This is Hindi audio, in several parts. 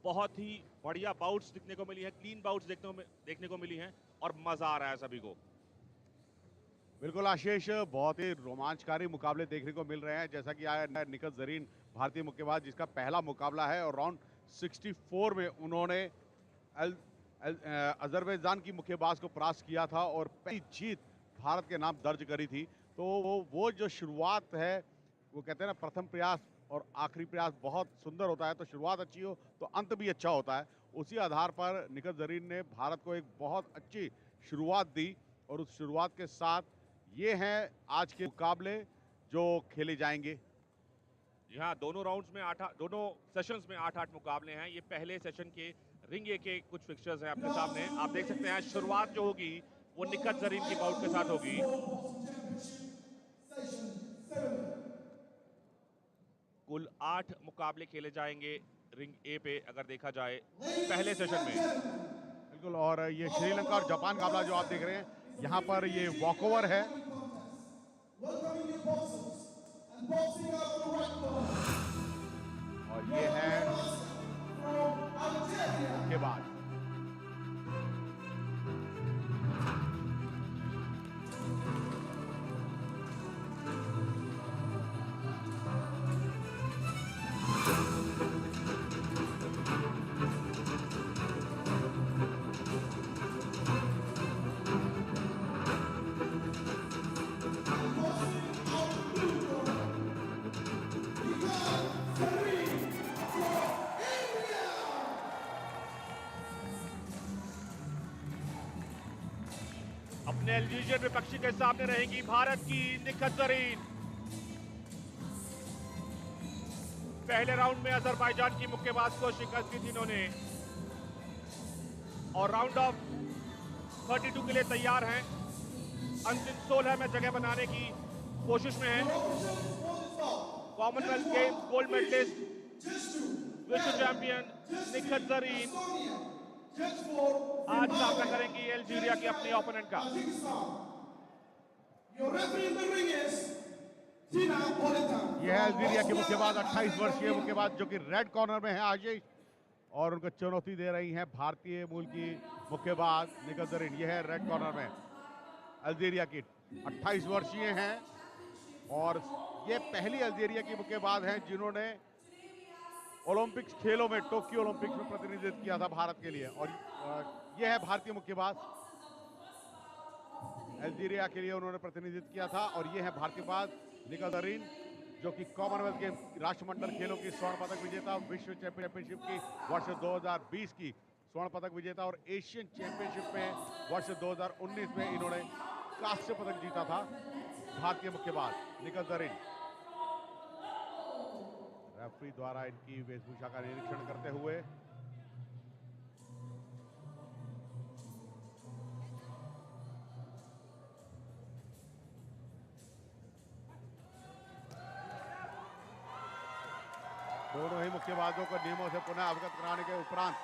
बहुत ही बढ़िया बाउट्स दिखने को मिली है, क्लीन बाउट्स देखने को मिली हैं और मजा आ रहा है सभी को। बिल्कुल आशीष, बहुत ही रोमांचकारी मुकाबले देखने को मिल रहे हैं। जैसा कि आया निखत जरीन भारतीय मुक्केबाज जिसका पहला मुकाबला है और राउंड 64 में उन्होंने अजरबैजान की मुक्केबाज को परास्त किया था और पहली जीत भारत के नाम दर्ज करी थी। तो वो जो शुरुआत है, वो कहते हैं ना, प्रथम प्रयास और आखिरी प्रयास बहुत सुंदर होता है। तो शुरुआत अच्छी हो तो अंत भी अच्छा होता है। उसी आधार पर निखत जरीन ने भारत को एक बहुत अच्छी शुरुआत दी और उस शुरुआत के साथ ये हैं आज के मुकाबले जो खेले जाएंगे। जी हाँ, दोनों सेशंस में 8-8 मुकाबले हैं। ये पहले सेशन के रिंग ए के कुछ फिक्सचर्स हैं आपके सामने। आप देख सकते हैं शुरुआत जो होगी वो निखत जरीन की बाउट के साथ होगी। कुल 8 मुकाबले खेले जाएंगे रिंग ए पे अगर देखा जाए पहले सेशन में। बिल्कुल, और ये श्रीलंका और जापान का मुकाबला जो आप देख रहे हैं, यहाँ पर ये वॉकओवर है। और ये है मुक्केबाज। अपने एल्जीरियन विपक्षी के सामने रहेंगी भारत की निखत जरीन। पहले राउंड में अजरबैजान की मुक्केबाज को शिकस्त दी थी इन्होंने और राउंड ऑफ 32 के लिए तैयार हैं। अंतिम 16 में जगह बनाने की कोशिश में हैं। कॉमनवेल्थ गेम्स गोल्ड मेडलिस्ट, विश्व चैंपियन निखत जरीन आज सामना करेंगी अल्जीरिया की अपनी ओपोनेंट का। यह है अल्जीरिया की मुक्केबाज, 28 वर्षीय मुक्केबाज जो कि रेड कॉर्नर में है आशीष, और उनको चुनौती दे रही हैं भारतीय मूल की मुक्केबाज निखत जरीन। यह है रेड कॉर्नर में अल्जीरिया की, 28 वर्षीय हैं और ये पहली अल्जीरिया की मुक्केबाज हैं जिन्होंने ओलंपिक्स खेलों में, टोक्यो ओलंपिक्स में प्रतिनिधित्व किया था भारत के लिए। और यह है भारतीय मुक्केबाज, अल्जीरिया के लिए उन्होंने प्रतिनिधित्व किया था। और ये है भारतीय मुक्केबाज निखत जरीन जो कि कॉमनवेल्थ गेम्स राष्ट्रमंडल खेलों की स्वर्ण पदक विजेता, विश्व चैंपियनशिप की वर्ष 2020 की स्वर्ण पदक विजेता और एशियन चैंपियनशिप में वर्ष 2019 में इन्होंने कांस्य पदक जीता था। भारतीय मुक्केबाज निखत जरीन। रेफरी द्वारा इनकी वेशभूषा का निरीक्षण करते हुए दोनों ही मुक्केबाजों को नियमों से पुनः अवगत कराने के उपरांत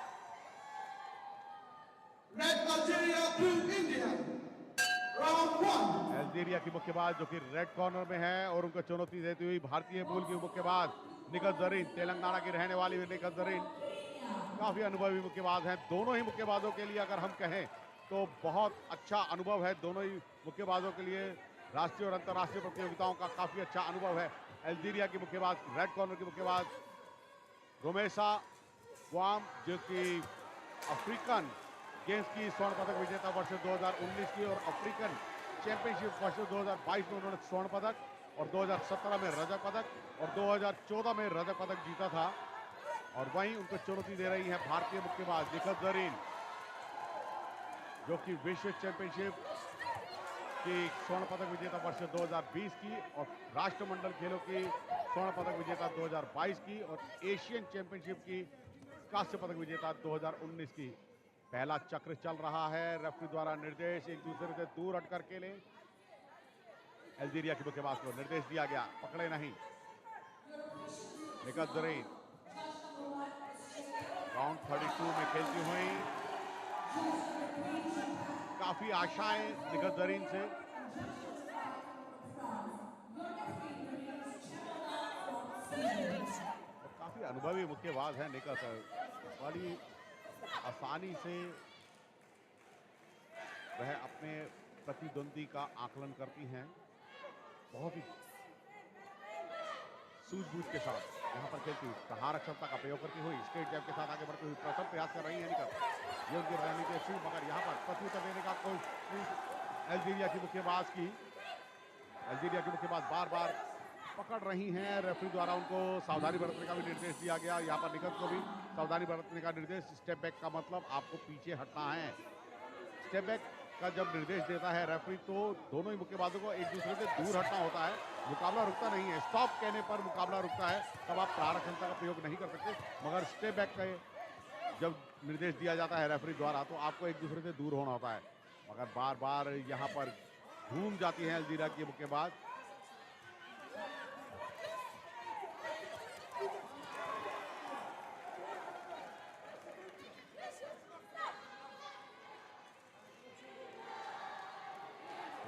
अल्जीरिया की मुक्केबाज जो कि रेड कॉर्नर में है और उनको चुनौती देती हुई भारतीय मूल की मुक्केबाज निखत जरीन, तेलंगाना की रहने वाली निखत जरीन काफी अनुभवी मुक्केबाज हैं। दोनों ही मुक्केबाजों के लिए अगर हम कहें तो बहुत अच्छा अनुभव है। दोनों ही मुक्केबाजों के लिए राष्ट्रीय और अंतर्राष्ट्रीय प्रतियोगिताओं का काफी अच्छा अनुभव है। अल्जीरिया की मुक्केबाज, रेड कॉर्नर की मुक्केबाज रोमेसा वाम जो कि अफ्रीकन गेम्स की स्वर्ण पदक विजेता वर्ष 2019 की और अफ्रीकन चैंपियनशिप वर्ष 2022 में उन्होंने स्वर्ण पदक और 2017 में रजत पदक और 2014 में रजत पदक जीता था। और वहीं उनको चुनौती दे रही है भारतीय मुक्केबाज निखत जरीन जो कि विश्व चैंपियनशिप की स्वर्ण पदक विजेता वर्ष 2020 की और राष्ट्रमंडल खेलों की स्वर्ण पदक विजेता 2022 की और एशियन चैंपियनशिप की कांस्य पदक विजेता 2019 की। पहला चक्र चल रहा है, रेफरी द्वारा निर्देश एक दूसरे से दूर हट करके ले। अल्जीरिया के मुक्केबाज को निर्देश दिया गया, पकड़े नहीं। निखत जरीन राउंड 32 में खेलती हुई, काफी आशाएं निखत जरीन से। और काफी अनुभवी मुक्केबाज है निकत, बड़ी आसानी से वह अपने प्रतिद्वंदी का आकलन करती हैं, बहुत ही सूझबूझ के साथ यहाँ पर खेलती हुई, प्रहार क्षमता का प्रयोग करती हुई, स्ट्रेट जैब के साथ आगे बढ़ती हुई प्रथम प्रयास कर रही है निकत। ये उनकी रणनीति अच्छी, मगर यहाँ पर प्रत्युत्तर देने का कोशिश अल्जीरिया की मुक्केबाज बार बार पकड़ रही हैं। रेफरी द्वारा उनको सावधानी बरतने का भी निर्देश दिया गया। यहाँ पर निकत को भी सावधानी बरतने का निर्देश। स्टेप बैक का मतलब आपको पीछे हटना है। स्टेप बैक का जब निर्देश देता है रेफरी, तो दोनों ही मुक्केबाजों को एक दूसरे से दूर हटना होता है, मुकाबला रुकता नहीं है। स्टॉप कहने पर मुकाबला रुकता है, तब आप प्रहार क्षमता का प्रयोग नहीं कर सकते। मगर स्टेप बैक का जब निर्देश दिया जाता है रेफरी द्वारा, तो आपको एक दूसरे से दूर होना होता है। मगर बार बार यहाँ पर घूम जाती है अल्जीरिया की मुक्केबाज।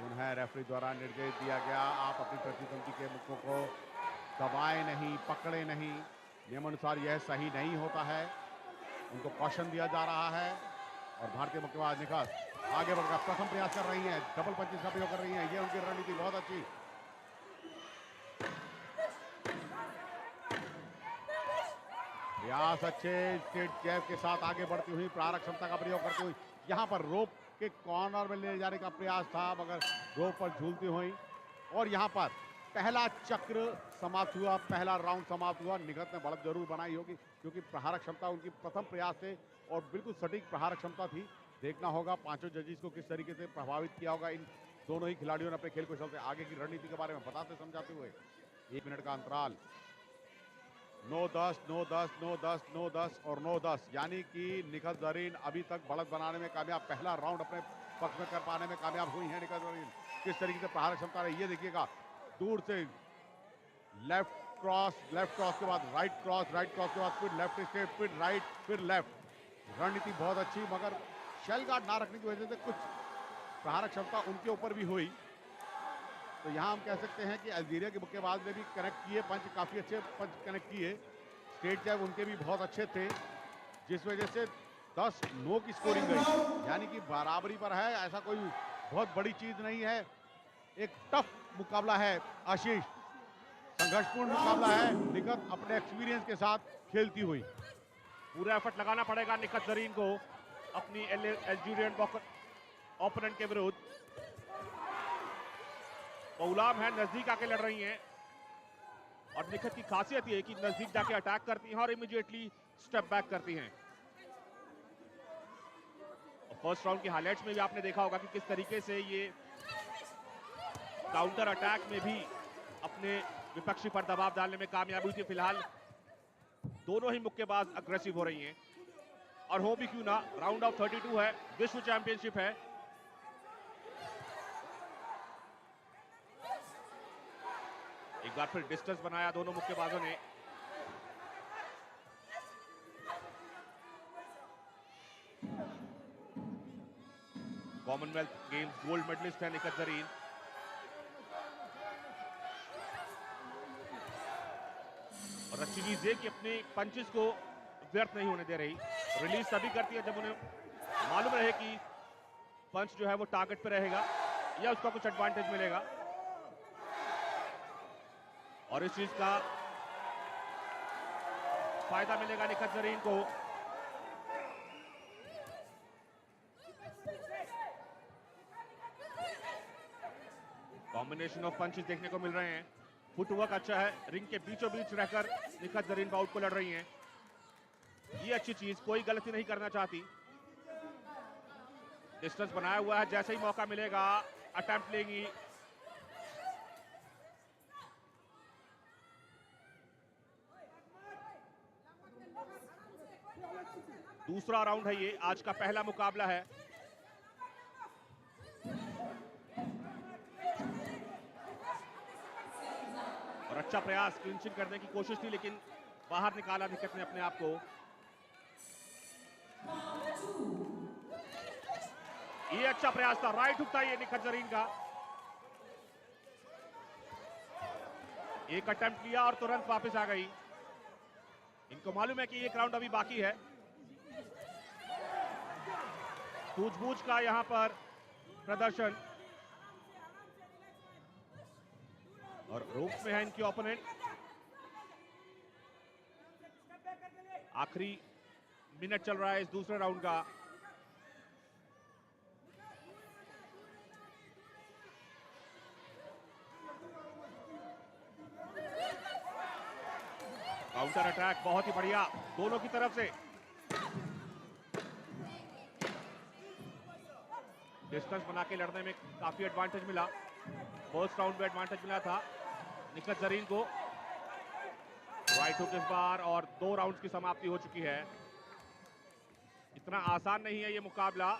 उन्हें रेफरी द्वारा निर्देश दिया गया, आप अपनी प्रतिद्वंदी के मुक्कों को दबाए नहीं, पकड़े नहीं। नियमानुसार यह सही नहीं होता है, उनको कॉशन दिया जा रहा है। और भारतीय मुक्केबाज निकत आगे बढ़कर प्रथम प्रयास कर रही हैं, डबल पंचेस का प्रयोग कर रही हैं। ये उनकी रणनीति बहुत अच्छी। प्रयास अच्छे, स्ट्रेट जैब के साथ आगे बढ़ती हुई, प्रहार क्षमता का प्रयोग करती हुई, यहाँ पर रोप के कॉर्नर में ले जाने का प्रयास था, मगर रोप पर झूलती हुई। और यहाँ पर पहला चक्र समाप्त हुआ, पहला राउंड समाप्त हुआ। निकत ने बढ़त जरूर बनाई होगी, क्योंकि प्रहार क्षमता उनकी प्रथम प्रयास थे और बिल्कुल सटीक प्रहार क्षमता थी। देखना होगा पांचों जजेस को किस तरीके से प्रभावित किया होगा इन दोनों ही खिलाड़ियों ने अपने खेल कौशल से। आगे की रणनीति के बारे में बताते समझाते हुए 1 मिनट का अंतराल। 9-10, 9-10, 9-10, 9-10 और 9-10, यानी कि निकत जरीन अभी तक बढ़त बनाने में कामयाब, पहला राउंड अपने पक्ष में कर पाने में कामयाब हुई है निकत जरीन। किस तरीके से प्रहार क्षमता रही ये देखिएगा, दूर से लेफ्ट क्रॉस के बाद राइट क्रॉस के बाद फिर लेफ्ट स्टेप, फिर राइट, फिर लेफ्ट। रणनीति बहुत अच्छी, मगर शेल गार्ड ना रखने की वजह से कुछ प्रहार क्षमता उनके ऊपर भी हुई। तो यहाँ हम कह सकते हैं कि अल्जीरिया के मुक्केबाज ने भी कनेक्ट किए पंच, काफी अच्छे पंच कनेक्ट किए। स्ट्रेट जैब उनके भी बहुत अच्छे थे, जिस वजह से 10-9 की स्कोरिंग गई, यानी कि बराबरी पर है। ऐसा कोई बहुत बड़ी चीज नहीं है, एक टफ मुकाबला है आशीष, संघर्षपूर्ण मुकाबला है। निकत अपने एक्सपीरियंस के साथ खेलती हुई, पूरा एफर्ट लगाना पड़ेगा निकत जरीन को अपनी अल्जीरियन ओपोनेंट के विरुद्ध। गुलाम है, नजदीक आके लड़ रही हैं, और निकत की खासियत ये है कि नजदीक जाके अटैक करती हैं और इमीडिएटली स्टेप बैक करती हैं। फर्स्ट राउंड के हाइलाइट्स में भी आपने देखा होगा कि किस तरीके से ये काउंटर अटैक में भी अपने विपक्षी पर दबाव डालने में कामयाब हुई थी। फिलहाल दोनों ही मुक्केबाज अग्रेसिव हो रही हैं, और हो भी क्यों ना, राउंड ऑफ 32 है, विश्व चैंपियनशिप है। एक बार फिर डिस्टेंस बनाया दोनों मुक्केबाजों ने। कॉमनवेल्थ गेम्स गोल्ड मेडलिस्ट है निकत जरीन। और अच्छी चीज ये कि अपने पंचेस को व्यर्थ नहीं होने दे रही, रिलीज तभी करती है जब उन्हें मालूम रहे कि पंच जो है वो टारगेट पे रहेगा या उसका कुछ एडवांटेज मिलेगा। और इस चीज का फायदा मिलेगा निकत जरीन को। कॉम्बिनेशन ऑफ पंचेस देखने को मिल रहे हैं, फुटवर्क अच्छा है, रिंग के बीचों बीच रहकर निकत जरीन बाउट को लड़ रही हैं। ये अच्छी चीज, कोई गलती नहीं करना चाहती। डिस्टेंस बनाया हुआ है, जैसे ही मौका मिलेगा अटेम्प्ट लेंगी। दूसरा राउंड है ये, आज का पहला मुकाबला है। और अच्छा प्रयास, क्लिंचिंग करने की कोशिश थी, लेकिन बाहर निकाला निकत ने अपने आप को। ये अच्छा प्रयास था, राइट हुक था ये निकत जरीन का। एक अटेम्प्ट लिया और तुरंत वापस आ गई। इनको मालूम है कि एक राउंड अभी बाकी है। सूझबूझ का यहां पर प्रदर्शन, और ropes में है इनके ओपोनेंट। आखिरी मिनट चल रहा है इस दूसरे राउंड का। काउंटर अटैक बहुत ही बढ़िया दोनों की तरफ से। डिस्टेंस बना के लड़ने में काफी एडवांटेज मिला। फर्स्ट राउंड में एडवांटेज मिला था निकत जरीन को। राइट हुक इस बार, और 2 राउंड्स की समाप्ति हो चुकी है। इतना आसान नहीं है ये मुकाबला।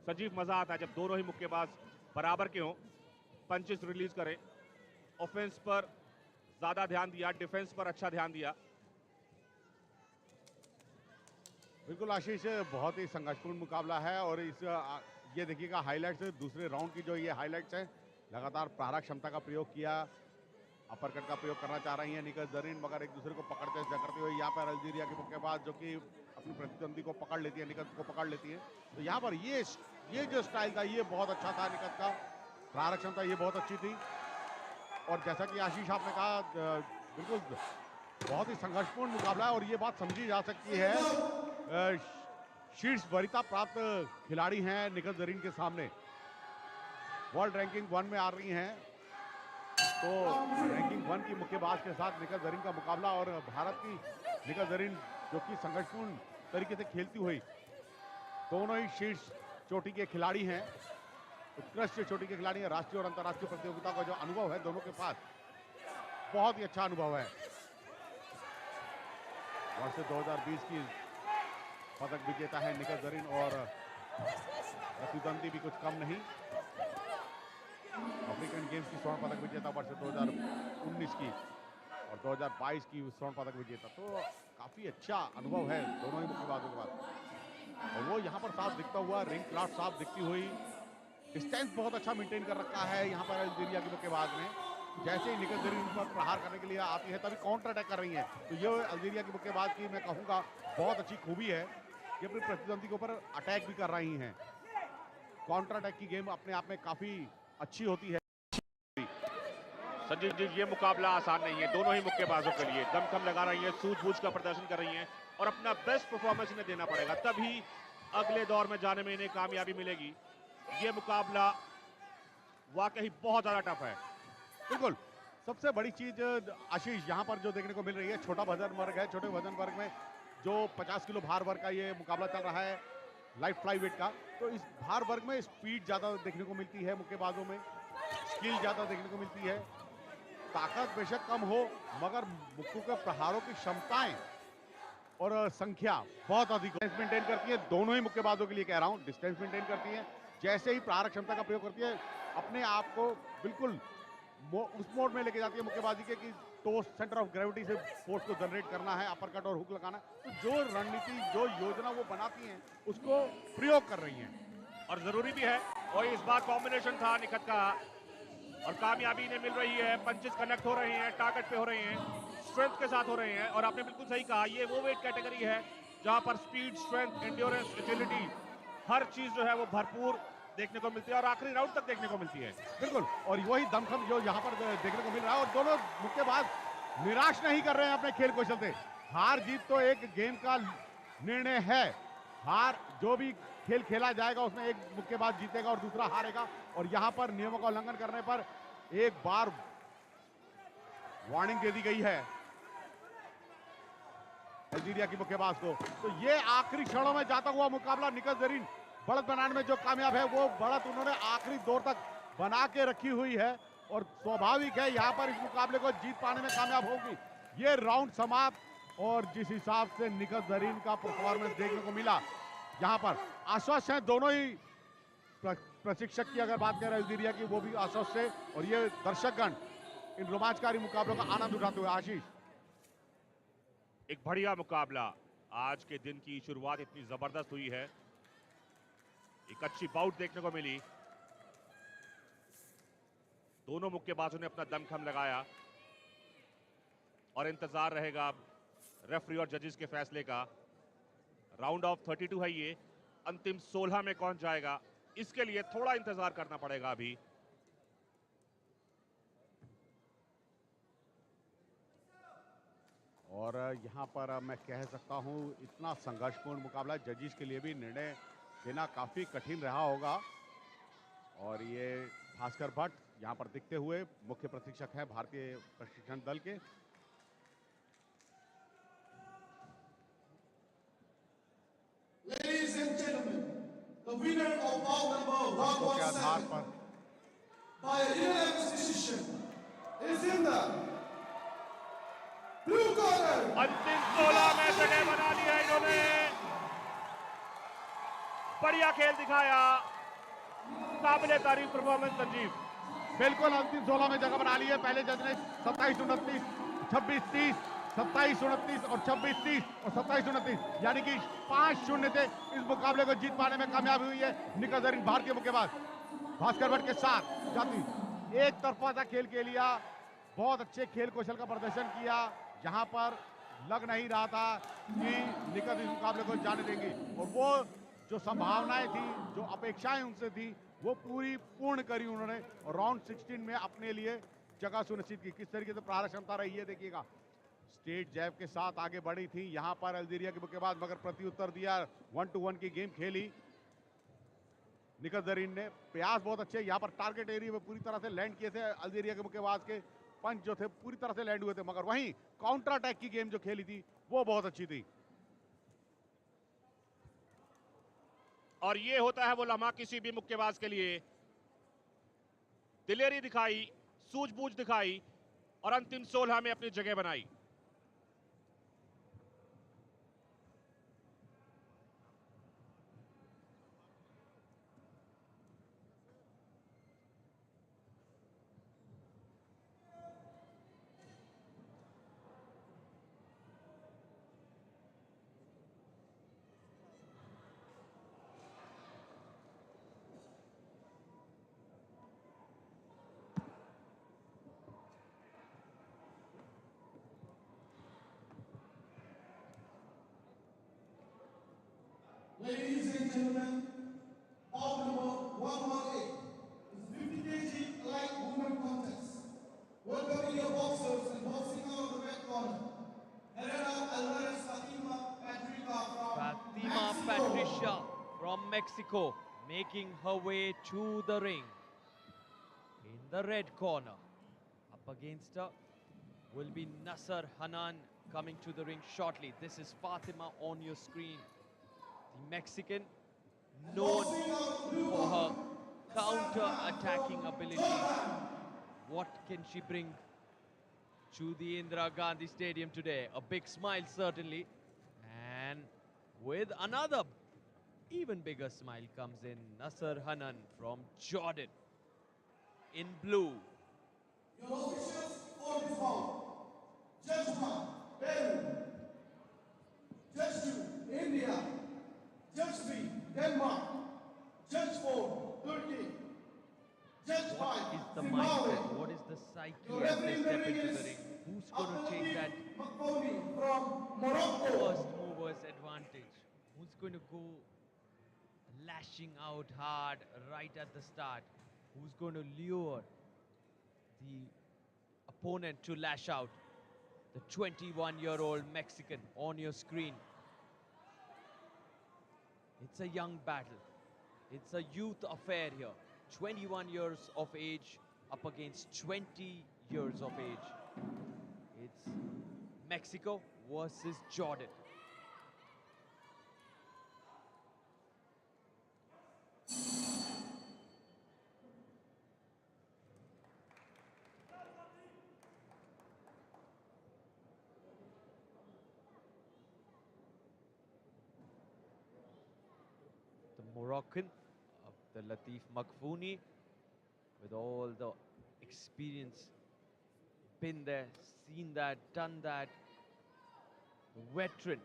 सजीव मजा आता है जब दोनों ही मुक्केबाज बराबर के हों, पंचेस रिलीज करें। ऑफेंस पर ज्यादा ध्यान दिया, डिफेंस पर अच्छा ध्यान दिया। बिल्कुल आशीष, बहुत ही संघर्षपूर्ण मुकाबला है। और ये देखिएगा हाइलाइट्स, दूसरे राउंड की जो ये हाइलाइट्स हैं, लगातार प्रारक क्षमता का प्रयोग किया, अपरकट का प्रयोग करना चाह रही हैं निकत जरीन, मगर एक दूसरे को पकड़ते जकड़ते हुए यहाँ पर अल्जीरिया के मुक्केबाज जो कि अपनी प्रतिद्वंदी को पकड़ लेती है, निकत को पकड़ लेती है। तो यहाँ पर ये जो स्टाइल था ये बहुत अच्छा था निकत का, प्रारक क्षमता ये बहुत अच्छी थी। और जैसा कि आशीष आपने कहा, बिल्कुल बहुत ही संघर्षपूर्ण मुकाबला है। और ये बात समझी जा सकती है, शीर्ष वरीयता प्राप्त खिलाड़ी हैं निकत जरीन के सामने, वर्ल्ड रैंकिंग 1 में आ रही हैं। तो रैंकिंग 1 की मुक्केबाज के साथ निकत जरीन का मुकाबला, और भारत की निकत जरीन जो कि संघर्षपूर्ण तरीके से खेलती हुई, दोनों ही शीर्ष चोटी के खिलाड़ी हैं, उत्कृष्ट चोटी के खिलाड़ी हैं। राष्ट्रीय और अंतर्राष्ट्रीय प्रतियोगिता का जो अनुभव है दोनों के पास, बहुत ही अच्छा अनुभव है। वर्ष 2020 की पदक विजेता है निकत जरीन, और प्रतिद्वंदी भी कुछ कम नहीं, अफ्रीकन गेम्स की स्वर्ण पदक विजेता वर्ष 2019 की, और 2022 की स्वर्ण पदक विजेता। तो काफी अच्छा अनुभव है दोनों ही मुक्केबाजों के पास। और वो यहाँ पर साफ दिखता हुआ, रिंग क्लास साफ दिखती हुई, डिस्टेंस बहुत अच्छा मेंटेन कर रखा है यहाँ पर अल्जीरिया के मुक्केबाज ने। जैसे ही निकत जरीन पर प्रहार करने के लिए आती है तभी काउंटर अटैक कर रही है। तो ये अल्जीरिया की मुक्केबाज की मैं कहूँगा बहुत अच्छी खूबी है कि अपनी प्रतिद्वंदी के ऊपर अटैक भी कर रही हैं। काउंटर अटैक की गेम अपने आप में काफी अच्छी होती है। संजीव जी, ये मुकाबला आसान नहीं है दोनों ही मुक्केबाजों के लिए। दमखम लगा रही है, सूझबूझ का प्रदर्शन कर रही हैं, और अपना बेस्ट परफॉर्मेंस इन्हें देना पड़ेगा, तभी अगले दौर में जाने में इन्हें कामयाबी मिलेगी। ये मुकाबला वाकई बहुत ज्यादा टफ है। बिल्कुल, सबसे बड़ी चीज आशीष यहाँ पर जो देखने को मिल रही है, छोटा वजन वर्ग है। छोटे वजन वर्ग में जो 50 किलो भार वर्ग का ये मुकाबला चल रहा है, लाइट फ्लाईवेट का, तो इस भार वर्ग में स्पीड ज्यादा देखने को मिलती है मुक्केबाजों में, स्किल ज्यादा देखने को मिलती है। ताकत बेशक कम हो, मगर मुक्कों के प्रहारों की क्षमताएं और संख्या बहुत अधिक मेंटेन करती है। दोनों ही मुक्केबाजों के लिए कह रहा हूं, डिस्टेंस मेंटेन करती है। जैसे ही प्रहारक क्षमता का प्रयोग करती है, अपने आप को बिल्कुल उस मोड में लेके जाती है मुक्केबाजी के कि तो सेंटर ऑफ ग्रेविटी से फोर्स को जनरेट करना है, अपरकट और हुक लगाना। तो जो रणनीति, जो योजना वो बनाती हैं, उसको प्रयोग कर रही हैं, और जरूरी भी है। और इस बार कॉम्बिनेशन था निकत का, और कामयाबी इन्हें मिल रही है। पंचेस कनेक्ट हो रहे हैं, टारगेट पे हो रहे हैं, स्ट्रेंथ के साथ हो रहे हैं। और आपने बिल्कुल सही कहा, ये वो वेट कैटेगरी है जहां पर स्पीड, स्ट्रेंथ, एंड्योरेंस, एजिलिटी, हर चीज जो है वो भरपूर देखने को मिलती है, और आखिरी राउंड तक देखने को मिलती है। बिल्कुल, और वही दमखम जो यहाँ पर देखने को मिल रहा है। और दोनों मुक्केबाज निराश नहीं कर रहे हैं अपने खेल कौशल से। हार जीत तो एक गेम का निर्णय है, हार जो भी खेल खेला जाएगा उसमें एक मुक्केबाज जीतेगा और दूसरा हारेगा। और यहाँ पर नियमों का उल्लंघन करने पर एक बार वार्निंग दे दी गई है अल्जीरिया की मुक्केबाज को। तो ये आखिरी क्षणों में जाता हुआ मुकाबला, निकत जरीन बढ़त बनाने में जो कामयाब है, वो बढ़त उन्होंने आखिरी दौर तक बना के रखी हुई है, और स्वाभाविक है यहाँ पर इस मुकाबले को जीत पाने में कामयाब होगी। ये राउंड समाप्त, और जिस हिसाब से निकत जरीन का परफॉर्मेंस देखने को मिला, यहाँ पर आश्वस्त हैं दोनों ही प्रशिक्षक की अगर बात करें अल्जीरिया की, वो भी आश्वस्त है, और ये दर्शकगण इन रोमांचकारी मुकाबलों का आनंद उठाते हुए। आशीष, एक बढ़िया मुकाबला, आज के दिन की शुरुआत इतनी जबरदस्त हुई है, एक अच्छी बाउट देखने को मिली। दोनों मुक्केबाजों ने अपना दमखम लगाया और इंतजार रहेगा अब रेफरी और जजेस के फैसले का। राउंड ऑफ 32 है ये, अंतिम 16 में कौन जाएगा इसके लिए थोड़ा इंतजार करना पड़ेगा अभी। और यहाँ पर मैं कह सकता हूँ इतना संघर्षपूर्ण मुकाबला जजिस के लिए भी निर्णय देना काफी कठिन रहा होगा। और ये भास्कर भट्ट यहाँ पर दिखते हुए मुख्य प्रशिक्षक हैं भारतीय प्रशिक्षण दल के। Ladies and gentlemen, the winner of bout number अंकों के आधार 117 पर by a unanimous decision is in the blue corner. अंतिम 16 में जगह बना ली है इन्होंने, बढ़िया खेल दिखाया, काबिले तारीफ परफॉर्मेंस संजीव। बिल्कुल अंतिम 16 में जगह बना ली है। पहले जज ने 27-29, 26-30, 27-29 और 26-30 और 27-29 यानी कि 5-0 से इस मुकाबले को जीत पाने में कामयाब हुई है निकल जरीन भारतीय मुक्केबाज भास्कर भट्ट के साथ। जाती एक तरफा था खेल के लिया, बहुत अच्छे खेल कौशल का प्रदर्शन किया। यहाँ पर लग नहीं रहा था कि निकल इस मुकाबले को जाने देंगी और वो जो संभावनाएं थी, जो अपेक्षाएं उनसे थी, वो पूरी पूर्ण करी उन्होंने और राउंड 16 में अपने लिए जगह सुनिश्चित की। किस तरीके से प्रहार क्षमता रही है देखिएगा, स्ट्रेट जैब के साथ आगे बढ़ी थी यहाँ पर अल्जीरिया के मुक्केबाज, मगर प्रत्युत्तर दिया, 1-1 की गेम खेली निकल जरीन ने। प्रयास बहुत अच्छे यहाँ पर टारगेट एरिया में पूरी तरह से लैंड किए थे अल्जीरिया के मुक्केबाज के पंच जो थे पूरी तरह से लैंड हुए थे, मगर वहीं काउंटर अटैक की गेम जो खेली थी वो बहुत अच्छी थी। और ये होता है वो लम्हा किसी भी मुक्केबाज के लिए, दिलेरी दिखाई, सूझबूझ दिखाई और अंतिम 16 में अपनी जगह बनाई। Ladies and gentlemen, bout number 118 is 50 kg light movement contest. Welcoming your boxers and boxing out of the red corner, Helena Alvarez Fatima Patricia from Fatima Mexico. Patricia from Mexico making her way to the ring. In the red corner, up against her will be Nasser Hanan coming to the ring shortly. This is Fatima on your screen. The Mexican known for her counter-attacking abilities. What can she bring to the Indira Gandhi Stadium today? A big smile certainly. And with another even bigger smile comes in Nasser Hanan from Jordan in blue. Your officials for this bout. Judge 1, Peru. Judge 2, India. Judge 3, Denmark. Judge 4, Turkey. Judge 5, What is the Zimbabwe. mindset? What is the psyche Your as referee they in the step ring into is the ring? Who's going to take that Makoni from Morocco. first mover's advantage? Who's going to go lashing out hard right at the start? Who's going to lure the opponent to lash out? The 21-year-old Mexican on your screen. It's a young battle. It's a youth affair here. 21 years of age up against 20 years of age. It's Mexico versus Jordan. The Moroccan, the Latif Makfouni, with all the experience, been there, seen that, done that. The veteran,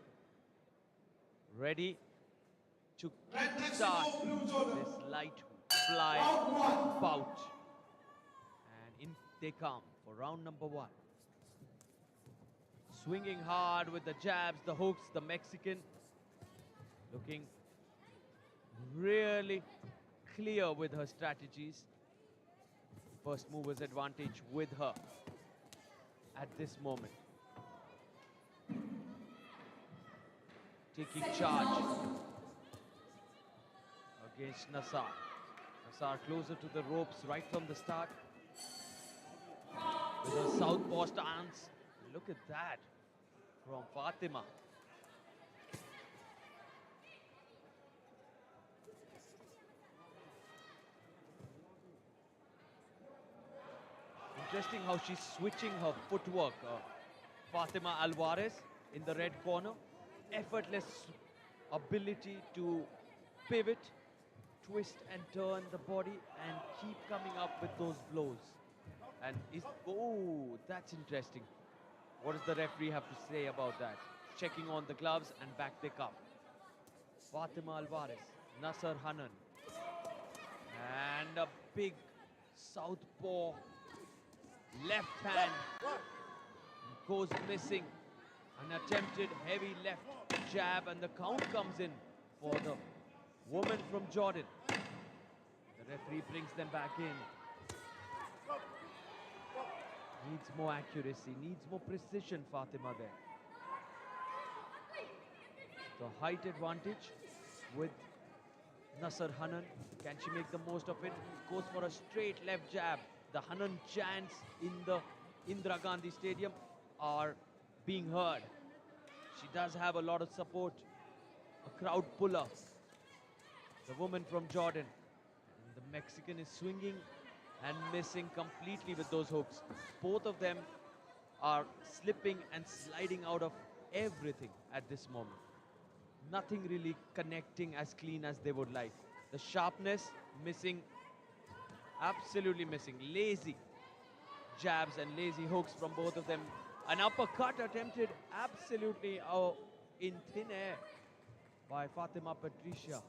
ready to kickstart this light fly bout. And they come for round number 1. Swinging hard with the jabs, the hooks, the Mexican looking really clear with her strategies. First mover's advantage with her at this moment. Taking charge against Nassar. Nassar closer to the ropes right from the start. With her southpaw stance. Look at that from Fatima. Interesting how she's switching her footwork. Fatima Alvarez in the red corner. Effortless ability to pivot, twist and turn the body and keep coming up with those blows. And oh, that's interesting. What does the referee have to say about that? Checking on the gloves and back pick up. Fatima Alvarez, Nasser Hanan. And a big southpaw left hand goes missing. An attempted heavy left jab and the count comes in for the woman from Jordan. The referee brings them back in. Needs more accuracy, needs more precision, Fatima there. The height advantage with Nasser Hanan. Can she make the most of it? Goes for a straight left jab. The Hanan chants in the Indira Gandhi Stadium are being heard. She does have a lot of support. A crowd puller. The woman from Jordan. And the Mexican is swinging and missing completely with those hooks. Both of them are slipping and sliding out of everything at this moment. Nothing really connecting as clean as they would like. The sharpness missing, absolutely missing. Lazy jabs and lazy hooks from both of them. An uppercut attempted absolutely in thin air by Fatima Patricia.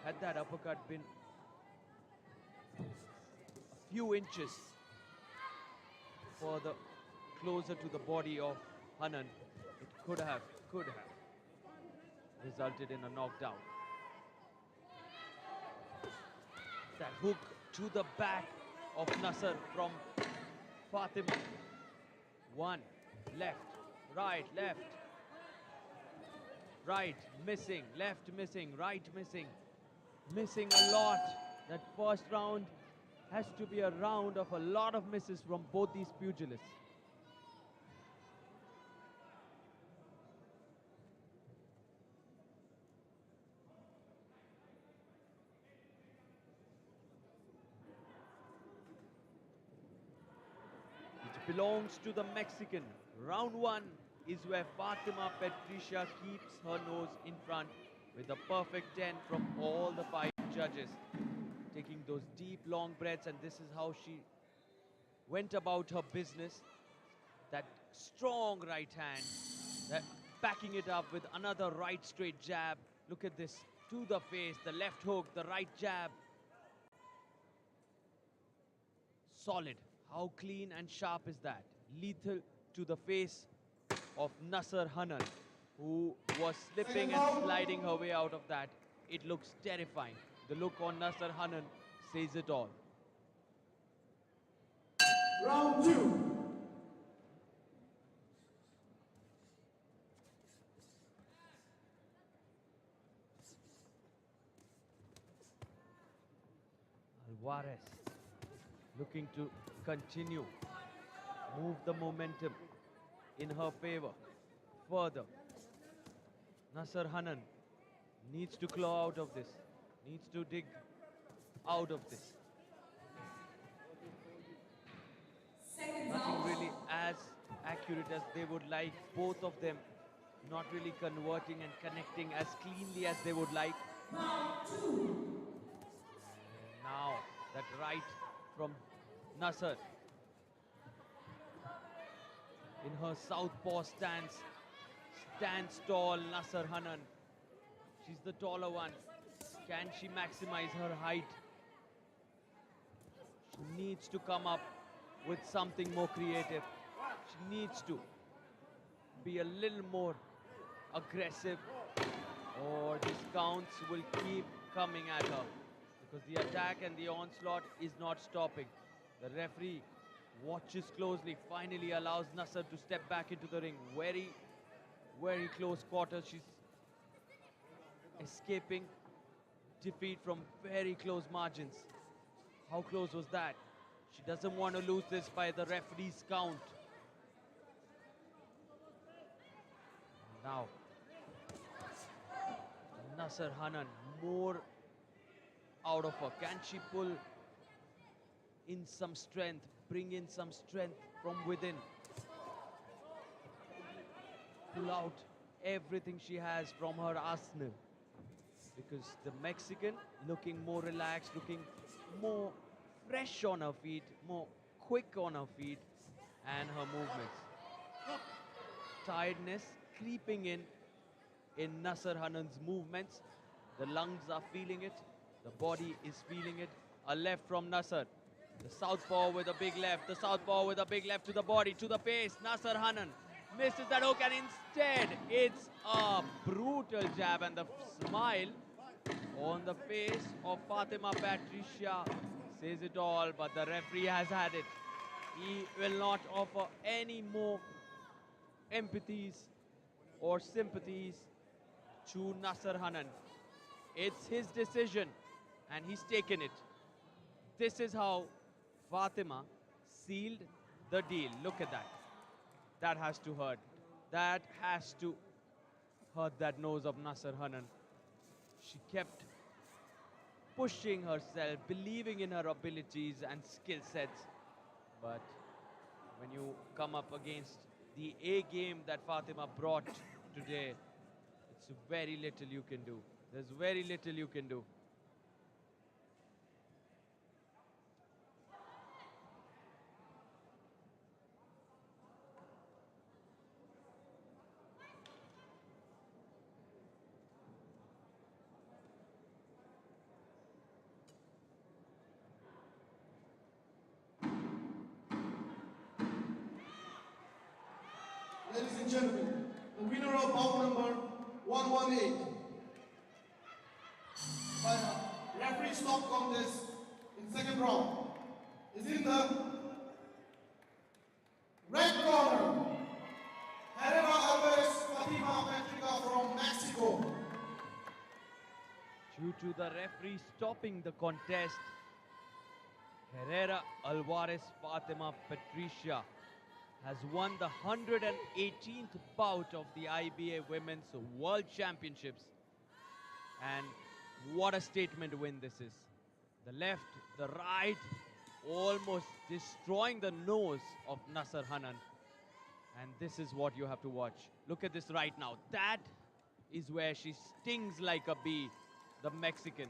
Had that uppercut been a few inches further closer to the body of Hanan, it could have resulted in a knockdown. That hook to the back of Nasser from Fatima. One, left, right, left. Right, missing, left missing, right missing. Missing a lot. That first round has to be a round of a lot of misses from both these pugilists. It belongs to the Mexican. Round 1 is where Fatima Patricia keeps her nose in front with a perfect 10 from all the 5 judges. Taking those deep, long breaths, and this is how she went about her business. That strong right hand, that backing it up with another right straight jab. Look at this, to the face, the left hook, the right jab. Solid. How clean and sharp is that? Lethal to the face of Nasser Hanan, who was slipping and sliding her way out of that. It looks terrifying. The look on Nasser Hanan says it all. Round 2. Alvarez looking to continue, move the momentum in her favor further. Nasser Hanan needs to claw out of this, needs to dig out of this. Nothing really as accurate as they would like. Both of them not really converting and connecting as cleanly as they would like. And now that right from Nasser. In her southpaw stance, stands tall Nasser Hanan. She's the taller one. Can she maximize her height? She needs to come up with something more creative. She needs to be a little more aggressive, or these counts will keep coming at her because the attack and the onslaught is not stopping. The referee watches closely, finally allows Nasser to step back into the ring. Very, very close quarters. She's escaping defeat from very close margins. How close was that? She doesn't want to lose this by the referee's count. Now, Nasser Hanan, more out of her. Can she pull in some strength, bring in some strength from within? Pull out everything she has from her arsenal. Because the Mexican looking more relaxed, looking more fresh on her feet, more quick on her feet and her movements. Tiredness creeping in Nasser Hanan's movements. The lungs are feeling it, the body is feeling it. A left from Nasser. The southpaw with a big left, the southpaw with a big left to the body, to the face. Nasser Hanan misses that hook, and instead it's a brutal jab, and the smile on the face of Fatima Patricia says it all, but the referee has had it. He will not offer any more empathies or sympathies to Nasser Hanan. It's his decision, and he's taken it. This is how Fatima sealed the deal. Look at that. That has to hurt. That has to hurt that nose of Nasser Hanan. She kept pushing herself, believing in her abilities and skill sets. But when you come up against the A game that Fatima brought today, it's very little you can do. There's very little you can do. Ladies and gentlemen, the winner of bout number 118 by referee stop contest in second round is in the red corner, Herrera Alvarez Fatima Patricia from Mexico. Due to the referee stopping the contest, Herrera Alvarez Fatima Patricia has won the 118th bout of the IBA Women's World Championships. And what a statement win this is. The left, the right, almost destroying the nose of Nasser Hanan. And this is what you have to watch. Look at this right now. That is where she stings like a bee, the Mexican.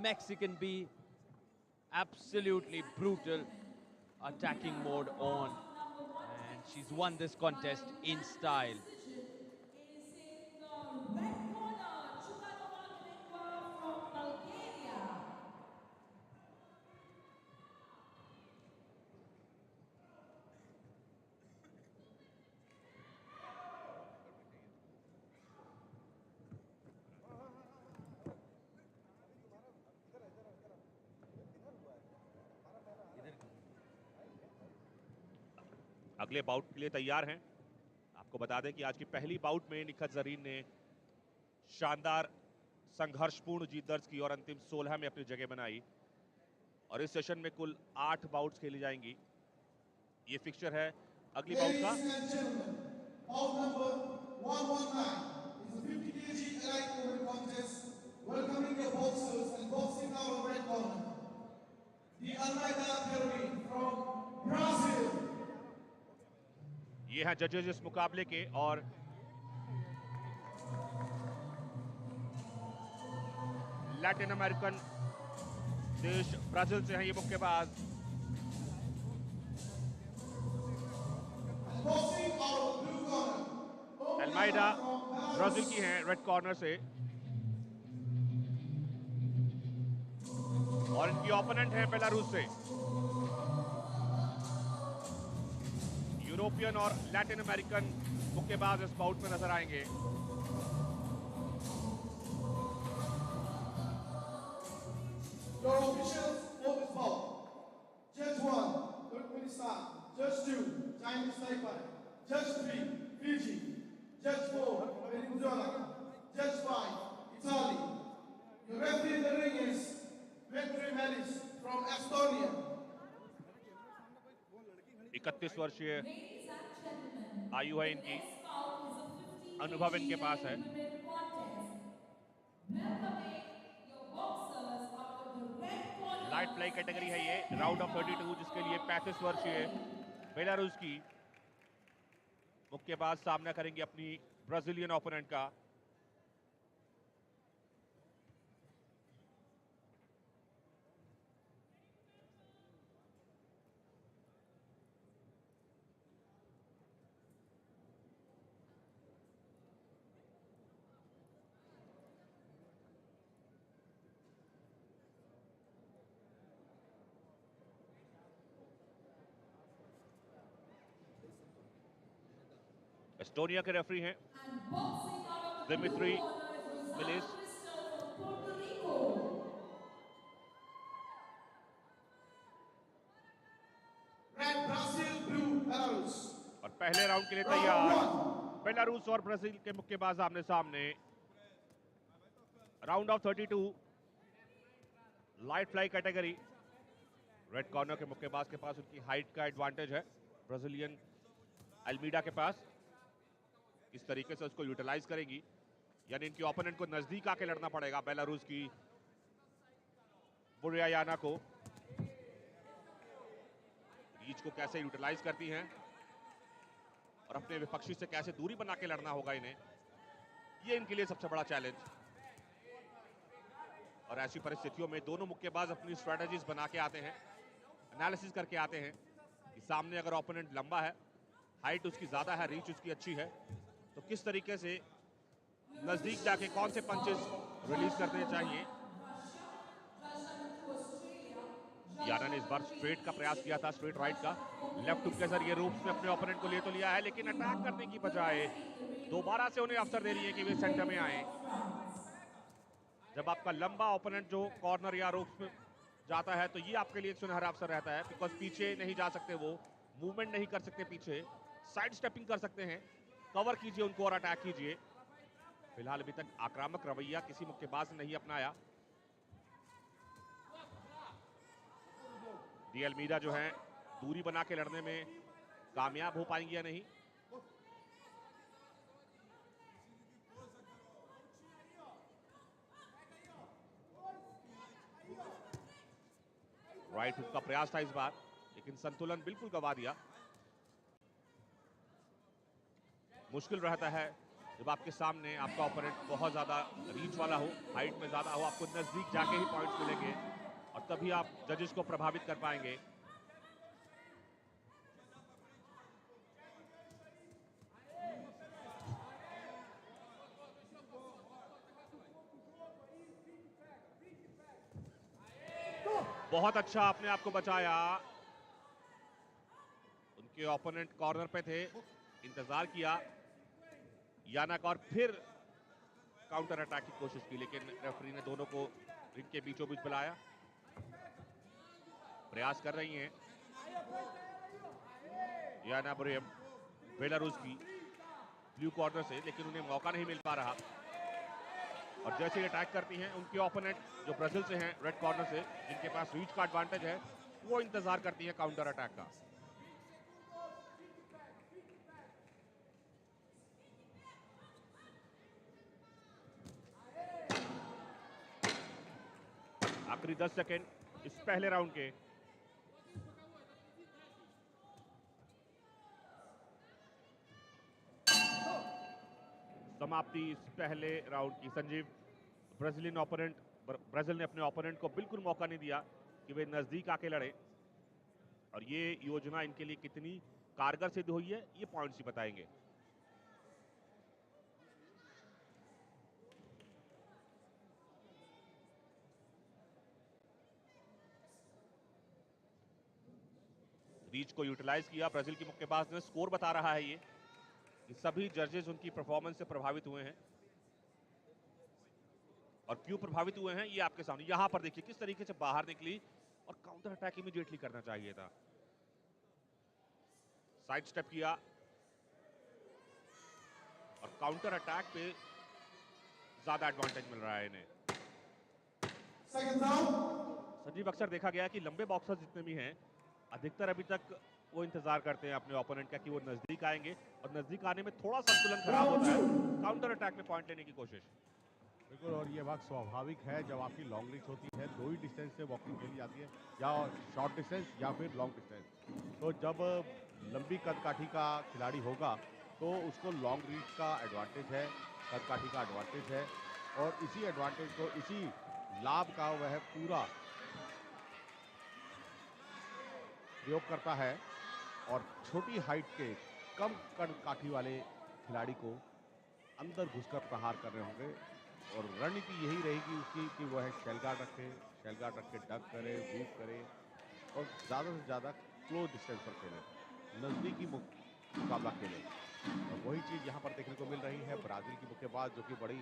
Mexican bee, absolutely brutal attacking mode on. And she's won this contest in style. अगले बाउट के लिए तैयार हैं। आपको बता दें कि आज की पहली बाउट में निखत जरीन ने शानदार संघर्षपूर्ण जीत दर्ज की और अंतिम 16 में अपनी जगह बनाई। और इस सेशन में कुल 8 बाउट्स खेली जाएंगी। ये फिक्सचर है अगली बाउट का। Bout number 119 is a 50 kg elite women contest. Welcoming your boxers and boxing out of red corner, the Almeida from Brazil. ये हैं जजेस इस मुकाबले के और लैटिन अमेरिकन देश ब्राजील से हैं ये मुक्केबाज। अल्माइडा ब्राजील की हैं रेड कॉर्नर से और इनकी ओपोनेंट है बेलारूस से यूरोपियन और लैटिन अमेरिकन मुक्केबाज इस बाउट में नजर आएंगे। Your officials for this bout. Judge 1, Turkmenistan. Judge 2, Chinese Taipei. Judge 3, Fiji. Judge 4, Venezuela. Judge 5, Italy. Your referee in the ring is Petri Melis from Estonia. 31 वर्षीय आयु है इनकी, अनुभव इनके पास है। लाइट फ्लाई कैटेगरी है ये, राउंड ऑफ 32, जिसके लिए 35 वर्षीय बेलारूस की मुक्केबाज सामना करेंगे अपनी ब्राजीलियन ओपोनेंट का। एस्टोनिया के रेफरी हैं दिमित्री मिलिस। Red Brazil, blue Belarus. और पहले राउंड के लिए तैयार बेलारूस और ब्राजील के मुक्केबाज आमने सामने। Round of 32, light fly category. Red corner के मुक्केबाज के पास उनकी हाइट का एडवांटेज है, ब्राजीलियन अल्मीडा के पास। इस तरीके से उसको यूटिलाइज करेंगी, यानी इनके ओपोनेंट को नजदीक आके लड़ना पड़ेगा बेलारूस की बुरियायाना को। रीच को कैसे यूटिलाइज करती हैं और अपने विपक्षी से कैसे दूरी बना के लड़ना होगा इन्हें, ये इनके लिए सबसे बड़ा चैलेंज। और ऐसी परिस्थितियों में दोनों मुक्केबाज अपनी स्ट्रेटजीज बना के आते हैं, एनालिसिस करके आते हैं कि सामने अगर ओपोनेंट लंबा है, हाइट उसकी ज्यादा है, रीच उसकी अच्छी है, तो किस तरीके से नजदीक जाके कौन से पंचेस रिलीज करने चाहिए। याना ने इस बार स्ट्रेट का प्रयास किया था, स्ट्रेट राइट का। लेफ्ट हुक के जरिए रूप्स में अपने ओपोनेंट को ले तो लिया है, लेकिन अटैक करने की बजाय दोबारा से उन्हें अवसर दे रही है कि वे सेंटर में आए। जब आपका लंबा ओपोनेंट जो कॉर्नर या रूप्स में जाता है तो ये आपके लिए एक सुनहरा अवसर रहता है, बिकॉज पीछे नहीं जा सकते, वो मूवमेंट नहीं कर सकते पीछे, साइड स्टेपिंग कर सकते हैं, कवर कीजिए उनको और अटैक कीजिए। फिलहाल अभी तक आक्रामक रवैया किसी मुक्केबाज ने नहीं अपनाया। डी अल्मीडा जो है दूरी बना के लड़ने में कामयाब हो पाएंगे या नहीं। राइट हुक का प्रयास था इस बार, लेकिन संतुलन बिल्कुल गंवा दिया। मुश्किल रहता है जब आपके सामने आपका ओपोनेंट बहुत ज्यादा रीच वाला हो, हाइट में ज्यादा हो, आपको नजदीक जाके ही पॉइंट्स मिलेंगे और तभी आप जजेस को प्रभावित कर पाएंगे। बहुत अच्छा आपने आपको बचाया। उनके ओपोनेंट कॉर्नर पे थे, इंतजार किया याना का और फिर काउंटर अटैक की कोशिश की, लेकिन रेफरी ने दोनों को रिंग के बीचों बीच बुलाया। प्रयास कर रही हैं याना बुरेम बेलारूस की ब्लू कॉर्नर से, लेकिन उन्हें मौका नहीं मिल पा रहा। और जैसे ही अटैक करती हैं उनके ओपोनेंट जो ब्राजील से हैं रेड कॉर्नर से, जिनके पास रीच का एडवांटेज है, वो इंतजार करती हैं काउंटर अटैक का। आखिरी 10 सेकेंड इस पहले राउंड के। समाप्ति इस पहले राउंड की। संजीव, ब्राजील ने अपने ओपोनेंट को बिल्कुल मौका नहीं दिया कि वे नजदीक आके लड़े, और ये योजना इनके लिए कितनी कारगर सिद्ध हुई है ये पॉइंट्स ही बताएंगे। रीच को यूटिलाइज किया ब्राजील की मुक्केबाज ने। स्कोर बता रहा है ये कि सभी जजेस उनकी परफॉर्मेंस से प्रभावित हुए हैं, और क्यों प्रभावित हुए हैं ये आपके सामने। यहां पर देखिए किस तरीके से बाहर निकली, और काउंटर अटैक इमीडिएटली करना चाहिए था। साइड स्टेप किया और काउंटर अटैक पे ज्यादा एडवांटेज मिल रहा है इन्हें। Second round. संजीव, अक्सर देखा गया कि लंबे बॉक्सर जितने भी हैं, अधिकतर अभी तक वो इंतजार करते हैं अपने ओपोनेंट का कि वो नजदीक आएंगे, और नजदीक आने में थोड़ा संतुलन खराब होता है, काउंटर अटैक में पॉइंट लेने की कोशिश। बिल्कुल, और ये बात स्वाभाविक है जब आपकी लॉन्ग रीच होती है, दो ही डिस्टेंस से बॉक्सिंग खेली जाती है, या शॉर्ट डिस्टेंस या फिर लॉन्ग डिस्टेंस। तो जब लंबी कदकाठी का खिलाड़ी होगा तो उसको लॉन्ग रीच का एडवांटेज है, कदकाठी का एडवांटेज है, और इसी एडवांटेज को, इसी लाभ का वह पूरा प्रयोग करता है, और छोटी हाइट के कम कदकाठी वाले खिलाड़ी को अंदर घुसकर प्रहार कर रहे होंगे, और रणनीति यही रहेगी उसकी कि वह शेल गार्ड रखे, डक करे, मूव करे, और ज़्यादा से ज़्यादा क्लोज डिस्टेंस पर खेले, नज़दीकी मुकाबला खेले। और वही चीज़ यहाँ पर देखने को मिल रही है। ब्राज़ील की मुक्केबाज जो कि बड़ी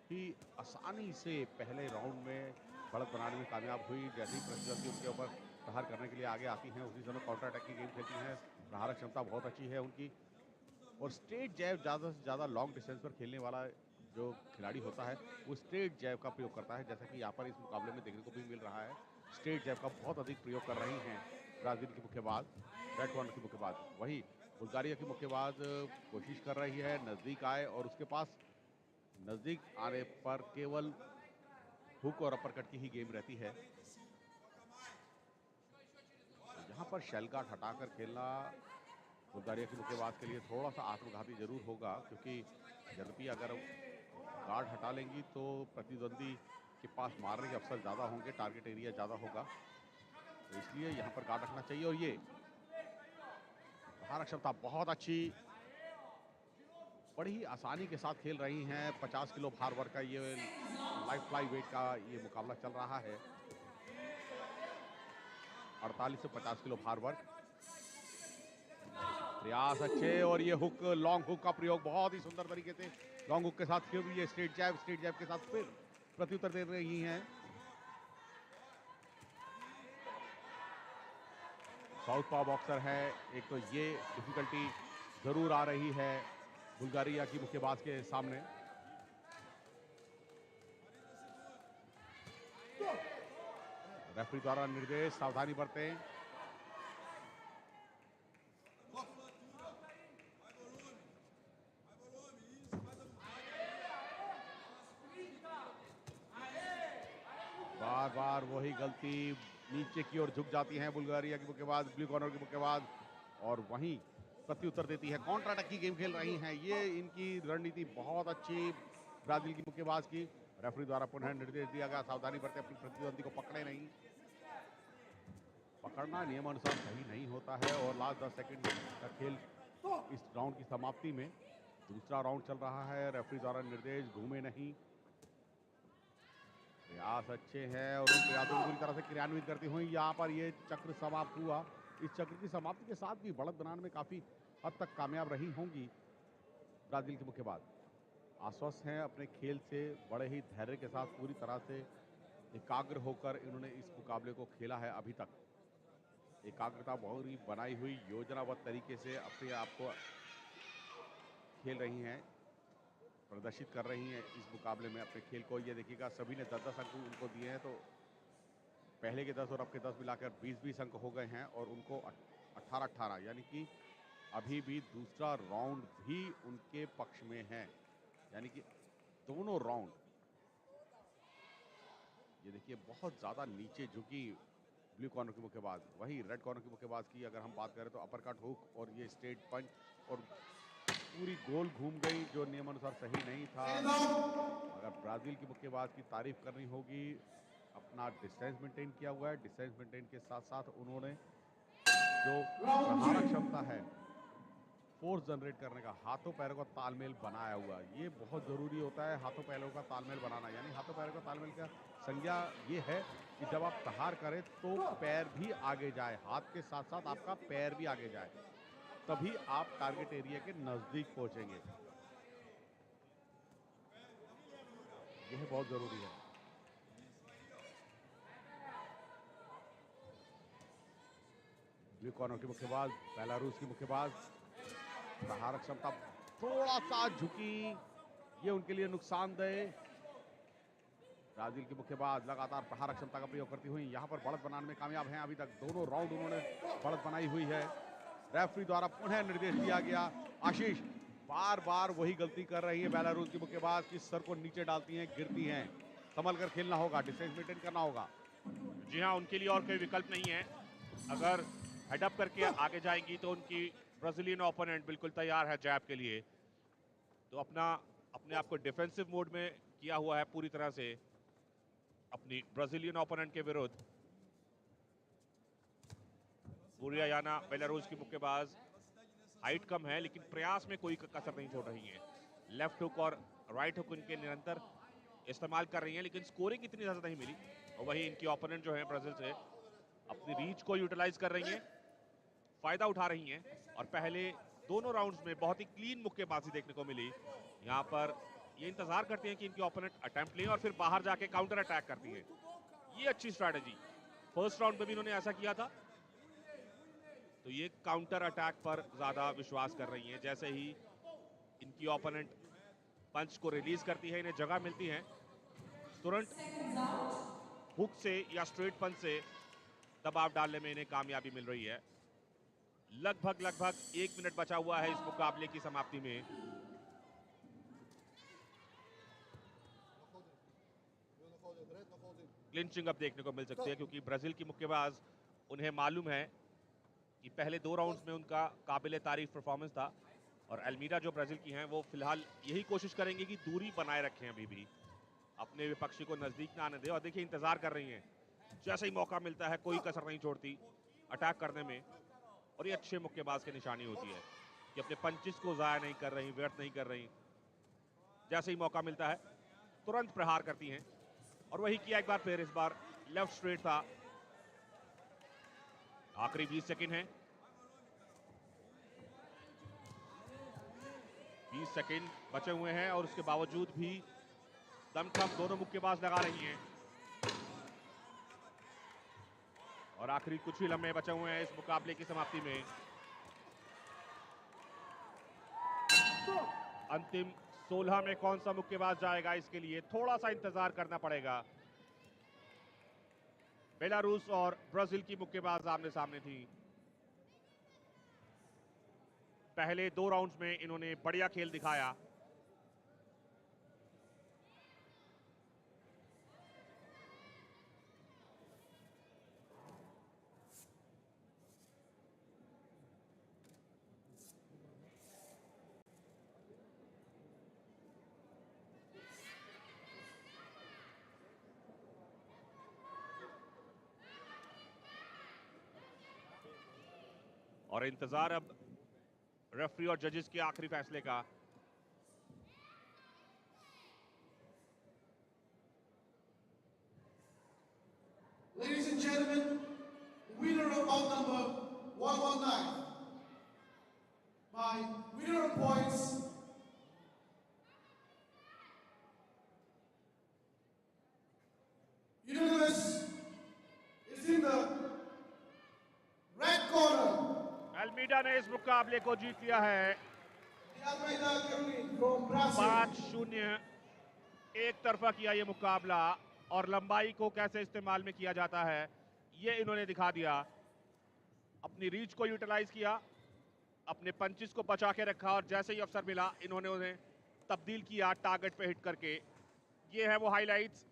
ही आसानी से पहले राउंड में बढ़त बनाने में कामयाब हुई। जैसे ही प्रतिद्वंदी उनके ऊपर प्रहार करने के लिए आगे आती हैं, उसी समय काउंटर अटैक की गेम खेलती हैं। प्रहारक क्षमता बहुत अच्छी है उनकी, और स्ट्रेट जैब ज़्यादा से ज़्यादा लॉन्ग डिस्टेंस पर खेलने वाला जो खिलाड़ी होता है वो स्ट्रेट जैब का प्रयोग करता है, जैसा कि यहाँ पर इस मुकाबले में देखने को भी मिल रहा है। स्ट्रेट जैब का बहुत अधिक प्रयोग कर रही हैं ब्राज़ील की मुक्केबाज, रेड कॉर्नर की मुक्केबाज। वही बुल्गारिया की मुक्केबाज कोशिश कर रही है नज़दीक आए, और उसके पास नज़दीक आने पर केवल हुक और अपरकट की ही गेम रहती है। यहाँ पर शेल गार्ड हटाकर खेलना बुल्गारिया की मुक्केबाज के लिए थोड़ा सा आत्मघाती जरूर होगा, क्योंकि यद्यपि अगर गार्ड हटा लेंगी तो प्रतिद्वंदी के पास मारने के अवसर ज़्यादा होंगे, टारगेट एरिया ज़्यादा होगा, तो इसलिए यहाँ पर गार्ड रखना चाहिए। और ये प्रहारक क्षमता बहुत अच्छी, बड़ी ही आसानी के साथ खेल रही हैं। 50 किलो भार वर्ग का ये लाइट फ्लाई वेट का ये मुकाबला चल रहा है, 48 से 50 किलो भार वर्ग। प्रयास अच्छे, और ये हुक, लॉन्ग हुक का प्रयोग बहुत ही सुंदर तरीके से लॉन्ग हुक के साथ, फिर ये स्ट्रेट जैब के साथ फिर प्रत्युत्तर दे रही हैं। साउथ पा बॉक्सर है, एक तो ये डिफिकल्टी जरूर आ रही है बुल्गारिया की मुक्केबाज के सामने। रेफरी द्वारा निर्देश, सावधानी बरतें। बार बार वही गलती, नीचे की ओर झुक जाती हैं बुल्गारिया की मुक्केबाज, ब्लू कॉर्नर की मुक्केबाज, और वहीं प्रत्युत्तर देती है, काउंटर अटैक की गेम खेल रही हैं। ये इनकी रणनीति बहुत अच्छी ब्राजील की मुक्केबाज की। रेफरी द्वारा पुनः निर्देश दिया गया, सावधानी बरतें, अपनी प्रतिद्वंदी को पकड़े नहीं। पकड़ना नियमानुसार सही नहीं होता है, और लास्ट 10 सेकंड का खेल इस राउंड की समाप्ति में। दूसरा राउंड चल रहा है, रेफरी द्वारा निर्देश, घूमे नहीं। प्रयास अच्छे हैं, और उन प्रयासों को पूरी तरह से क्रियान्वित करती हुई यहाँ पर ये चक्र समाप्त हुआ। इस चक्र की समाप्ति के साथ भी बढ़त बनाने में काफ़ी हद तक कामयाब रही होंगी ब्राज़ील की मुक्केबाज। आश्वस्त हैं अपने खेल से, बड़े ही धैर्य के साथ पूरी तरह से एकाग्र होकर इन्होंने इस मुकाबले को खेला है अभी तक। एकाग्रता बहुत ही बनाई हुई योजनाबद्ध तरीके से अपने आप को खेल रही हैं, प्रदर्शित कर रही हैं इस मुकाबले में अपने खेल को। ये देखिएगा, सभी ने 10-10 अंक उनको दिए हैं, तो पहले के 10 और अब के 10 मिलाकर 20-20 अंक हो गए हैं, और उनको 18-18, यानी कि अभी भी दूसरा राउंड भी उनके पक्ष में है, यानी कि दोनों राउंड। ये देखिए बहुत ज़्यादा नीचे झुकी ब्लू कॉर्नर की मुक्केबाज। वही रेड कॉर्नर की मुक्केबाज की अगर हम बात करें तो अपरकट, हुक और ये स्ट्रेट पंच, और पूरी गोल घूम गई, जो नियमानुसार सही नहीं था। अगर ब्राज़ील की मुक्केबाज की तारीफ करनी होगी, अपना डिस्टेंस मेंटेन किया हुआ है, डिस्टेंस मेंटेन के साथ साथ उन्होंने जो प्रहारक क्षमता है, फोर्स जनरेट करने का, हाथों पैरों का तालमेल बनाया हुआ, ये बहुत ज़रूरी होता है। हाथों पैरों का तालमेल बनाना, यानी हाथों पैरों का तालमेल का संज्ञा ये है कि जब आप प्रहार करें तो पैर भी आगे जाए, हाथ के साथ साथ आपका पैर भी आगे जाए, तभी आप टारगेट एरिया के नज़दीक पहुंचेंगे। यह बहुत ज़रूरी है। ब्लू कॉर्नर की मुक्केबाज, बेलारूस की मुक्केबाज, प्रहार क्षमता थोड़ा सा झुकी, ये उनके लिए नुकसानदेह। ब्राजील की मुक्केबाज लगातार प्रहार क्षमता का प्रयोग करती हुई यहां पर बढ़त बनाने में कामयाब हैं। अभी तक दोनों राउंड उन्होंने बढ़त बनाई हुई है। रेफरी द्वारा पुनः निर्देश दिया गया। आशीष, बार बार वही गलती कर रही है बेलारूस की मुक्केबाज की सर को नीचे डालती हैं, गिरती हैं। संभल कर खेलना होगा, डिस्टेंस मेंटेन करना होगा। जी हाँ, उनके लिए और कोई विकल्प नहीं है। अगर हेडअप करके आगे जाएंगी तो उनकी ब्राजीलियन ओपोनेंट बिल्कुल तैयार है जैब के लिए। तो अपने आप को डिफेंसिव मोड में किया हुआ है पूरी तरह से अपनी ब्राजीलियन ओपोनेंट के विरुद्ध। बुरियाना बेलारूस की मुक्केबाज, हाइट कम है लेकिन प्रयास में कोई कसर नहीं छोड़ रही है। लेफ्ट हुक और राइट हुक उनके निरंतर इस्तेमाल कर रही हैं, लेकिन स्कोरिंग इतनी ज़्यादा नहीं मिली। और वहीं इनकी ओपोनेंट जो है ब्राजील से अपनी रीच को यूटिलाइज कर रही हैं, फायदा उठा रही हैं। और पहले दोनों राउंड्स में बहुत ही क्लीन मुक्केबाजी देखने को मिली। यहाँ पर ये इंतजार करती हैं कि इनकी ओपोनेंट अटेम्प्ट लें और फिर बाहर जाके काउंटर अटैक करती हैं। ये अच्छी स्ट्रैटेजी, फर्स्ट राउंड में भी इन्होंने ऐसा किया था। तो ये काउंटर अटैक पर ज्यादा विश्वास कर रही हैं। जैसे ही इनकी ओपोनेंट पंच को रिलीज करती है, इन्हें जगह मिलती है, तुरंत हुक से या स्ट्रेट पंच से दबाव डालने में इन्हें कामयाबी मिल रही है। लगभग 1 मिनट बचा हुआ है इस मुकाबले की समाप्ति में। क्लिंचिंग अब देखने को मिल सकती है क्योंकि ब्राजील की मुक्केबाज, उन्हें मालूम है कि पहले 2 राउंड्स में उनका काबिले तारीफ परफॉर्मेंस था। और अल्मीडा जो ब्राजील की हैं, वो फिलहाल यही कोशिश करेंगे कि दूरी बनाए रखें, अभी भी अपने विपक्षी को नजदीक ना आने दें। और देखिए इंतजार कर रही हैं, जैसे ही मौका मिलता है कोई कसर नहीं छोड़ती अटैक करने में। और ये अच्छे मुक्केबाज की निशानी होती है कि अपने पंचिस को ज़ाया नहीं कर रही, व्यर्थ नहीं कर रही। जैसे ही मौका मिलता है तुरंत प्रहार करती हैं। और वही किया एक बार फिर, इस बार लेफ्ट स्ट्रेट था। आखिरी 20 सेकंड है, 20 सेकंड बचे हुए हैं और उसके बावजूद भी दमखम दोनों मुक्केबाज लगा रही हैं। और आखिरी कुछ ही लम्हे बचे हुए हैं इस मुकाबले की समाप्ति में। अंतिम 16 में कौन सा मुक्केबाज जाएगा, इसके लिए थोड़ा सा इंतजार करना पड़ेगा। बेलारूस और ब्राजील की मुक्केबाज आमने सामने थी। पहले 2 राउंड्स में इन्होंने बढ़िया खेल दिखाया। और इंतजार अब रेफरी और जजेस के आखिरी फैसले का। Ladies and gentlemen, the winner of bout number 119 by winner of points, unanimous, is in the red corner. Almeida ने इस मुकाबले को जीत लिया है। The Almeida Caroline from Brazil. 5-0 एक तरफा किया ये मुकाबला। और लंबाई को कैसे इस्तेमाल में किया जाता है ये इन्होंने दिखा दिया। अपनी रीच को यूटिलाइज किया, अपने पंचिस को बचा के रखा और जैसे ही अवसर मिला इन्होंने उन्हें तब्दील किया टारगेट पे हिट करके। ये है वो हाइलाइट्स।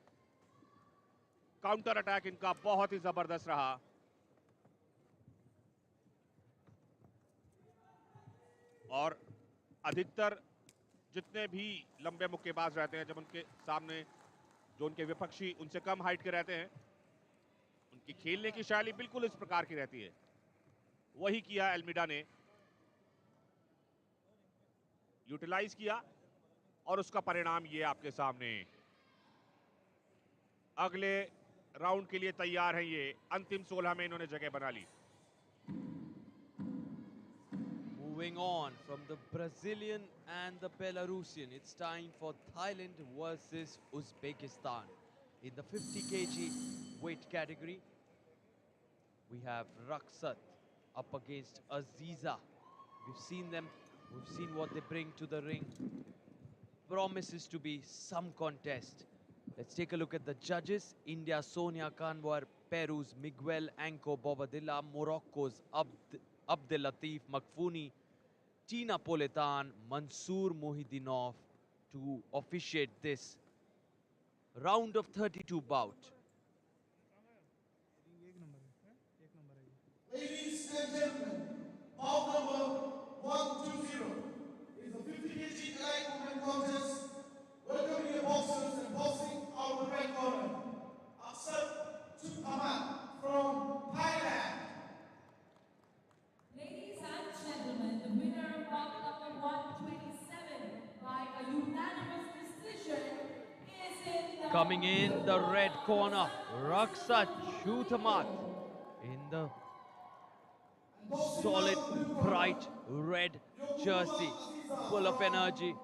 काउंटर अटैक इनका बहुत ही जबरदस्त रहा। और अधिकतर जितने भी लंबे मुक्केबाज रहते हैं, जब उनके सामने जो उनके विपक्षी उनसे कम हाइट के रहते हैं, उनकी खेलने की शैली बिल्कुल इस प्रकार की रहती है। वही किया अल्मीडा ने। यूटिलाइज किया और उसका परिणाम ये आपके सामने। अगले राउंड के लिए तैयार है ये, अंतिम 16 में इन्होंने जगह बना ली। Moving on from the Brazilian and the Belarusian, it's time for Thailand versus Uzbekistan. In the 50 kg weight category, we have Raksat up against Aziza. We've seen them, we've seen what they bring to the ring. Promises to be some contest. Let's take a look at the judges. India, Sonia Kanwar. Peru's Miguel Anco Bobadilla. Morocco's Abdelatif Makfouni. Tina Poletan, Mansoor Mohidinov to officiate this round of 32 bout. Ladies and gentlemen, bout number 120 is the 50 kg light movement contest. Welcoming your boxers and boxing out of the red corner. Aksat Chukhaman from Thailand. Ladies and gentlemen, the winner of bout number 127 by a unanimous decision is in the... Coming in the red corner, Raksat Chutamat in the solid, bright red jersey, full of energy,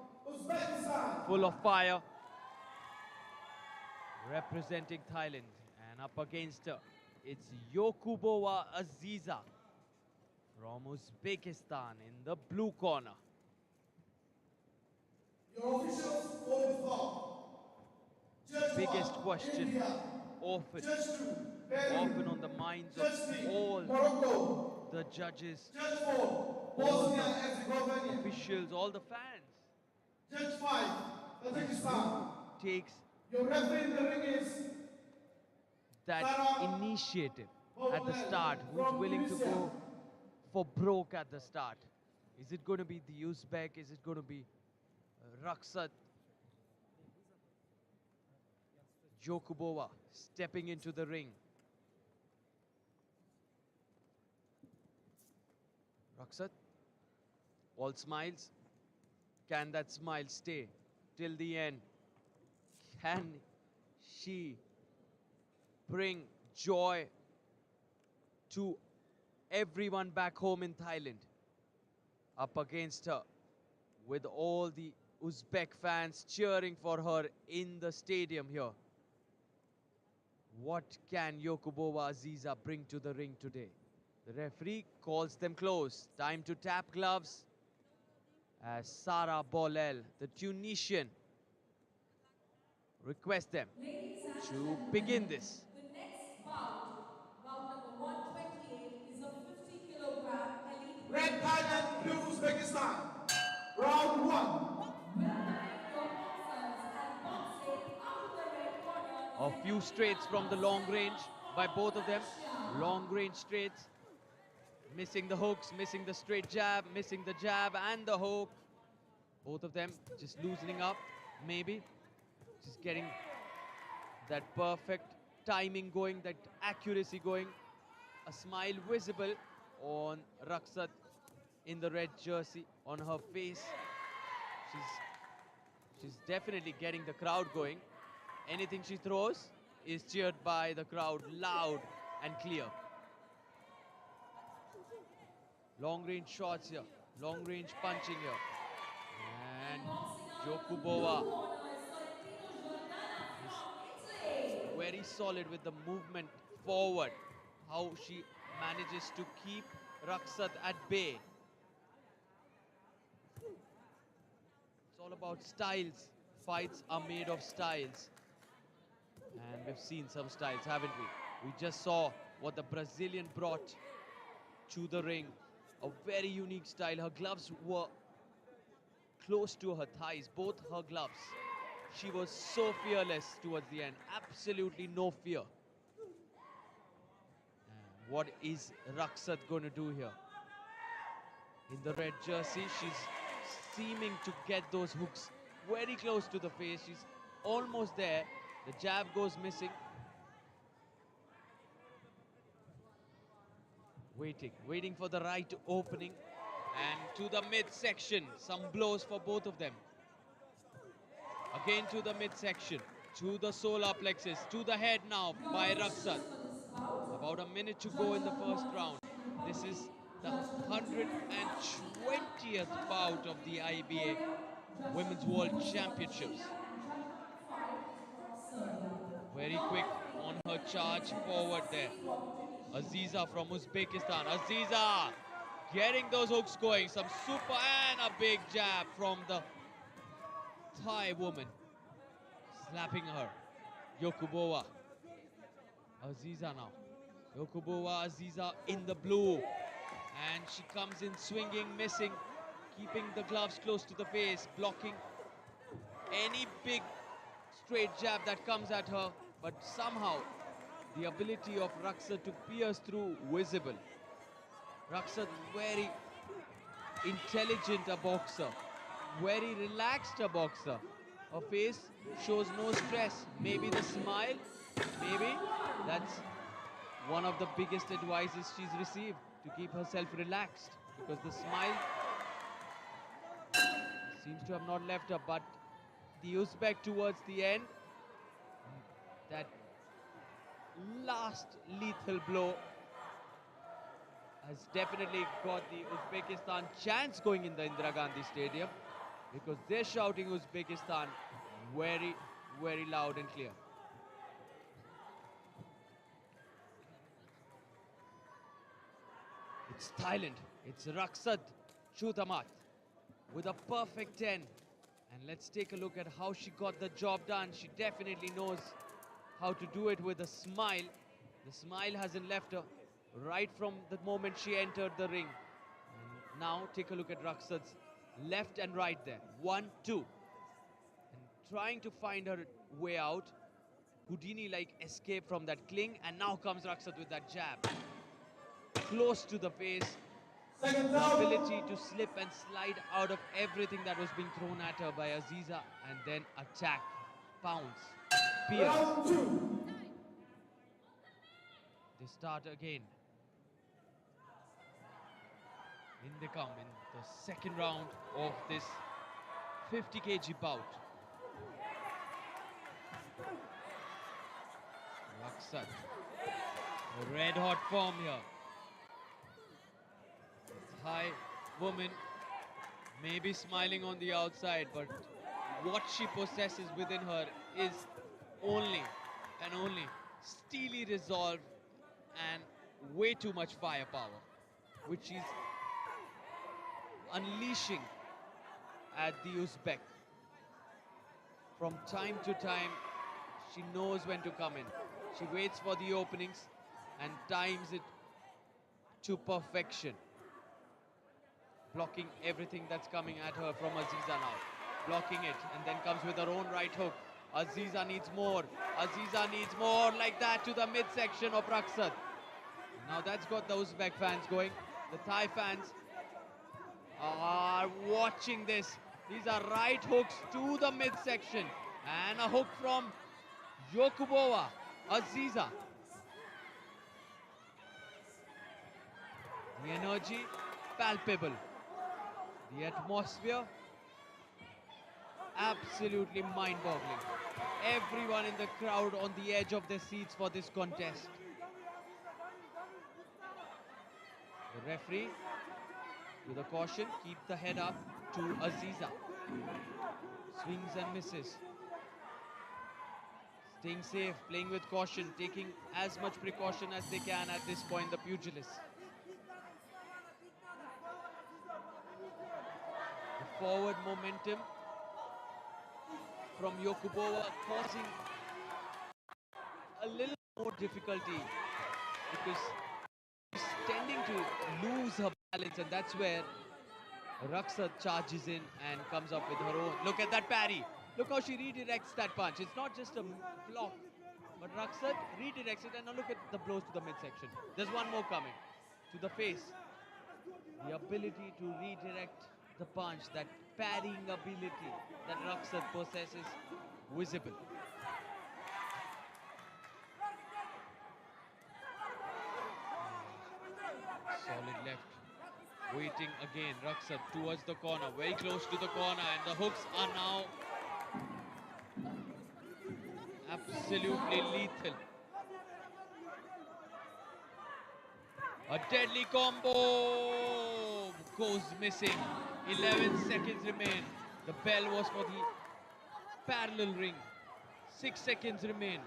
full of fire, representing Thailand. And up against her, it's Yokubova Aziza from Uzbekistan in the blue corner. Your officials for this bout. Judge Biggest one, question India. often, Judge two, Peru. often on the minds of Judge three, all Morocco. the judges, Judge four, Bosnia and Herzegovina. officials, all the fans. Judge five, Kazakhstan. Takes Your referee in the ring is that Sarah initiative at the Bobadilla start, who's from willing to Tunisia. go for broke at the start. Is it going to be the Uzbek? Is it going to be Raksat? Jokubova stepping into the ring. Raksat, all smiles. Can that smile stay till the end? Can she bring joy to everyone back home in Thailand? Up against her with all the Uzbek fans cheering for her in the stadium here. What can Yokubova Aziza bring to the ring today? The referee calls them close. Time to tap gloves as Sarah Bolel, the Tunisian, requests them to begin this. The next bout, bout number 128, is a 50-kilogram elite Red Thailand, blue Uzbekistan. Round one. welcoming your boxers and boxing out of the red corner. A few straights from the long range by both of them. Long range straights. Missing the hooks, missing the straight jab, missing the jab and the hook. Both of them just loosening up, maybe. Just getting that perfect timing going, that accuracy going. A smile visible on Raksat in the red jersey, on her face. She's definitely getting the crowd going. Anything she throws is cheered by the crowd, loud and clear. Long range shots here, long range punching here. And Jokubova is very solid with the movement forward. How she manages to keep Raksat at bay. It's all about styles. Fights are made of styles. And we've seen some styles, haven't we? We just saw what the Brazilian brought to the ring. A very unique style. Her gloves were close to her thighs, both her gloves. She was so fearless towards the end. Absolutely no fear. And what is Raksat going to do here? In the red jersey, she's seeming to get those hooks very close to the face. She's almost there. The jab goes missing. Waiting for the right opening. And to the midsection, some blows for both of them. Again to the midsection, to the solar plexus, to the head now by Raksat. About a minute to go in the first round. This is the 120th bout of the IBA Women's World Championships. Very quick on her charge forward there. Aziza from Uzbekistan. Aziza getting those hooks going. Some super and a big jab from the Thai woman. Slapping her. Yokubova. Aziza now. Yokubova, Aziza in the blue. And she comes in swinging, missing, keeping the gloves close to the face, blocking any big straight jab that comes at her. But somehow, the ability of Raksat to pierce through visible. Raksat very intelligent a boxer, very relaxed a boxer. Her face shows no stress. Maybe the smile, maybe that's one of the biggest advices she's received, to keep herself relaxed, because the smile seems to have not left her. But the Uzbek towards the end, that last lethal blow has definitely got the Uzbekistan chants going in the Indira Gandhi Stadium, because they're shouting Uzbekistan very, very loud and clear. It's Thailand. It's Raksat Chutamat with a perfect 10. And let's take a look at how she got the job done. She definitely knows how to do it with a smile. The smile hasn't left her right from the moment she entered the ring. And now take a look at Raksat's left and right there. 1, 2. And trying to find her way out. Houdini-like escape from that cling. And now comes Raksat with that jab. Close to the face. The ability to slip and slide out of everything that was being thrown at her by Aziza, and then attack, pounce, pierce. They start again. In they come in the second round of this 50 kg bout. Raksat, a red hot form here. Thai woman may be smiling on the outside, but what she possesses within her is only and only steely resolve and way too much firepower, which she's unleashing at the Uzbek. From time to time, she knows when to come in. She waits for the openings and times it to perfection. Blocking everything that's coming at her from Aziza now. Blocking it, and then comes with her own right hook. Aziza needs more. Aziza needs more, like that to the midsection of Raksat. Now that's got the Uzbek fans going. The Thai fans are watching this. These are right hooks to the midsection. And a hook from Yokubova, Aziza. The energy palpable. The atmosphere absolutely mind-boggling. Everyone in the crowd on the edge of their seats for this contest. The referee with a caution, keep the head up to Aziza. Swings and misses. Staying safe, playing with caution, taking as much precaution as they can at this point, the pugilists. The forward momentum from Yokubova causing a little more difficulty, because she's tending to lose her balance, and that's where Raksat charges in and comes up with her own. Look at that parry. Look how she redirects that punch. It's not just a block, but Raksat redirects it, and now look at the blows to the midsection. There's one more coming to the face. The ability to redirect the punch, that parrying ability that Raksat possesses, visible. Solid left Waiting again, Raksat towards the corner, very close to the corner, and the hooks are now absolutely lethal. A deadly combo goes missing. 11 seconds remain. The bell was for the parallel ring. 6 seconds remain.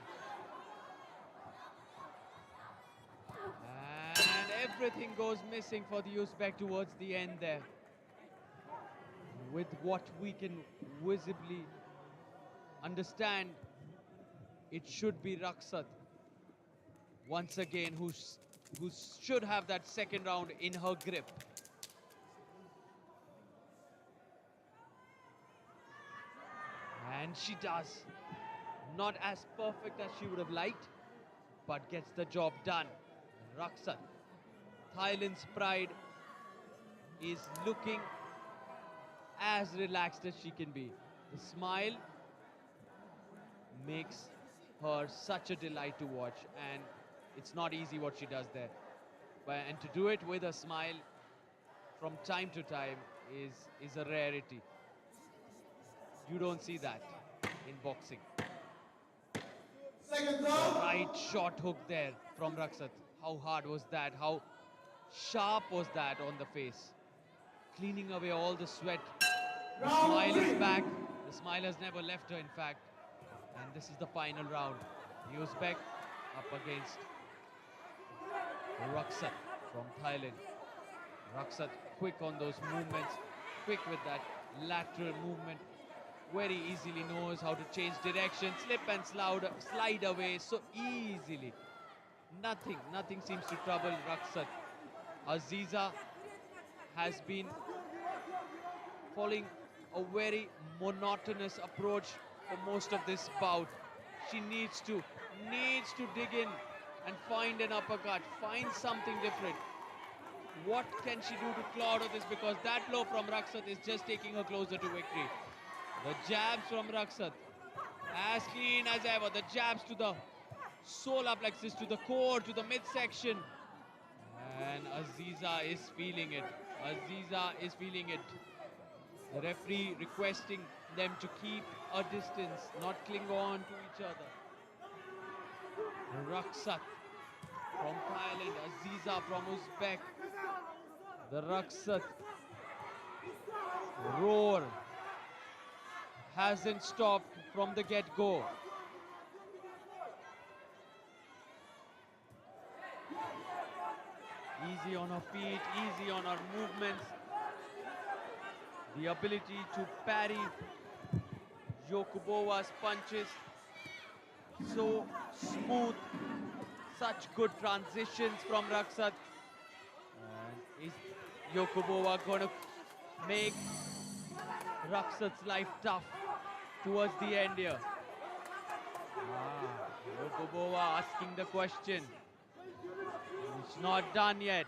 And everything goes missing for the Uzbek towards the end there. With what we can visibly understand, it should be Raksat once again who should have that second round in her grip. And she does. Not as perfect as she would have liked, but gets the job done. Raksat, Thailand's pride, is looking as relaxed as she can be. The smile makes her such a delight to watch, and it's not easy what she does there. And to do it with a smile from time to time is a rarity. You don't see that in boxing. Second The round. right short hook there from Raksat. How hard was that? How sharp was that on the face? Cleaning away all the sweat. The smile is back. The smile has never left her, in fact. And this is the final round. Uzbek up against Raksat from Thailand. Raksat quick on those movements, quick with that lateral movement. Very easily knows how to change direction, slip and slide away so easily. Nothing seems to trouble Raksat. Aziza has been following a very monotonous approach for most of this bout. She needs to dig in and find an uppercut, find something different. What can she do to claw out of this? Because that blow from Raksat is just taking her closer to victory. The jabs from Raksat, as clean as ever. The jabs to the solar plexus, to the core, to the midsection. And Aziza is feeling it. Aziza is feeling it. The referee requesting them to keep a distance, not cling on to each other. Raksat from Thailand, Aziza from Uzbek. The Raksat roar hasn't stopped from the get-go. Easy on her feet, easy on her movements. The ability to parry Yokubowa's punches. So smooth. Such good transitions from Raksat. And is Yokubowa going to make Raksat's life tough towards the end here? Yokubowa asking the question. It's not done yet.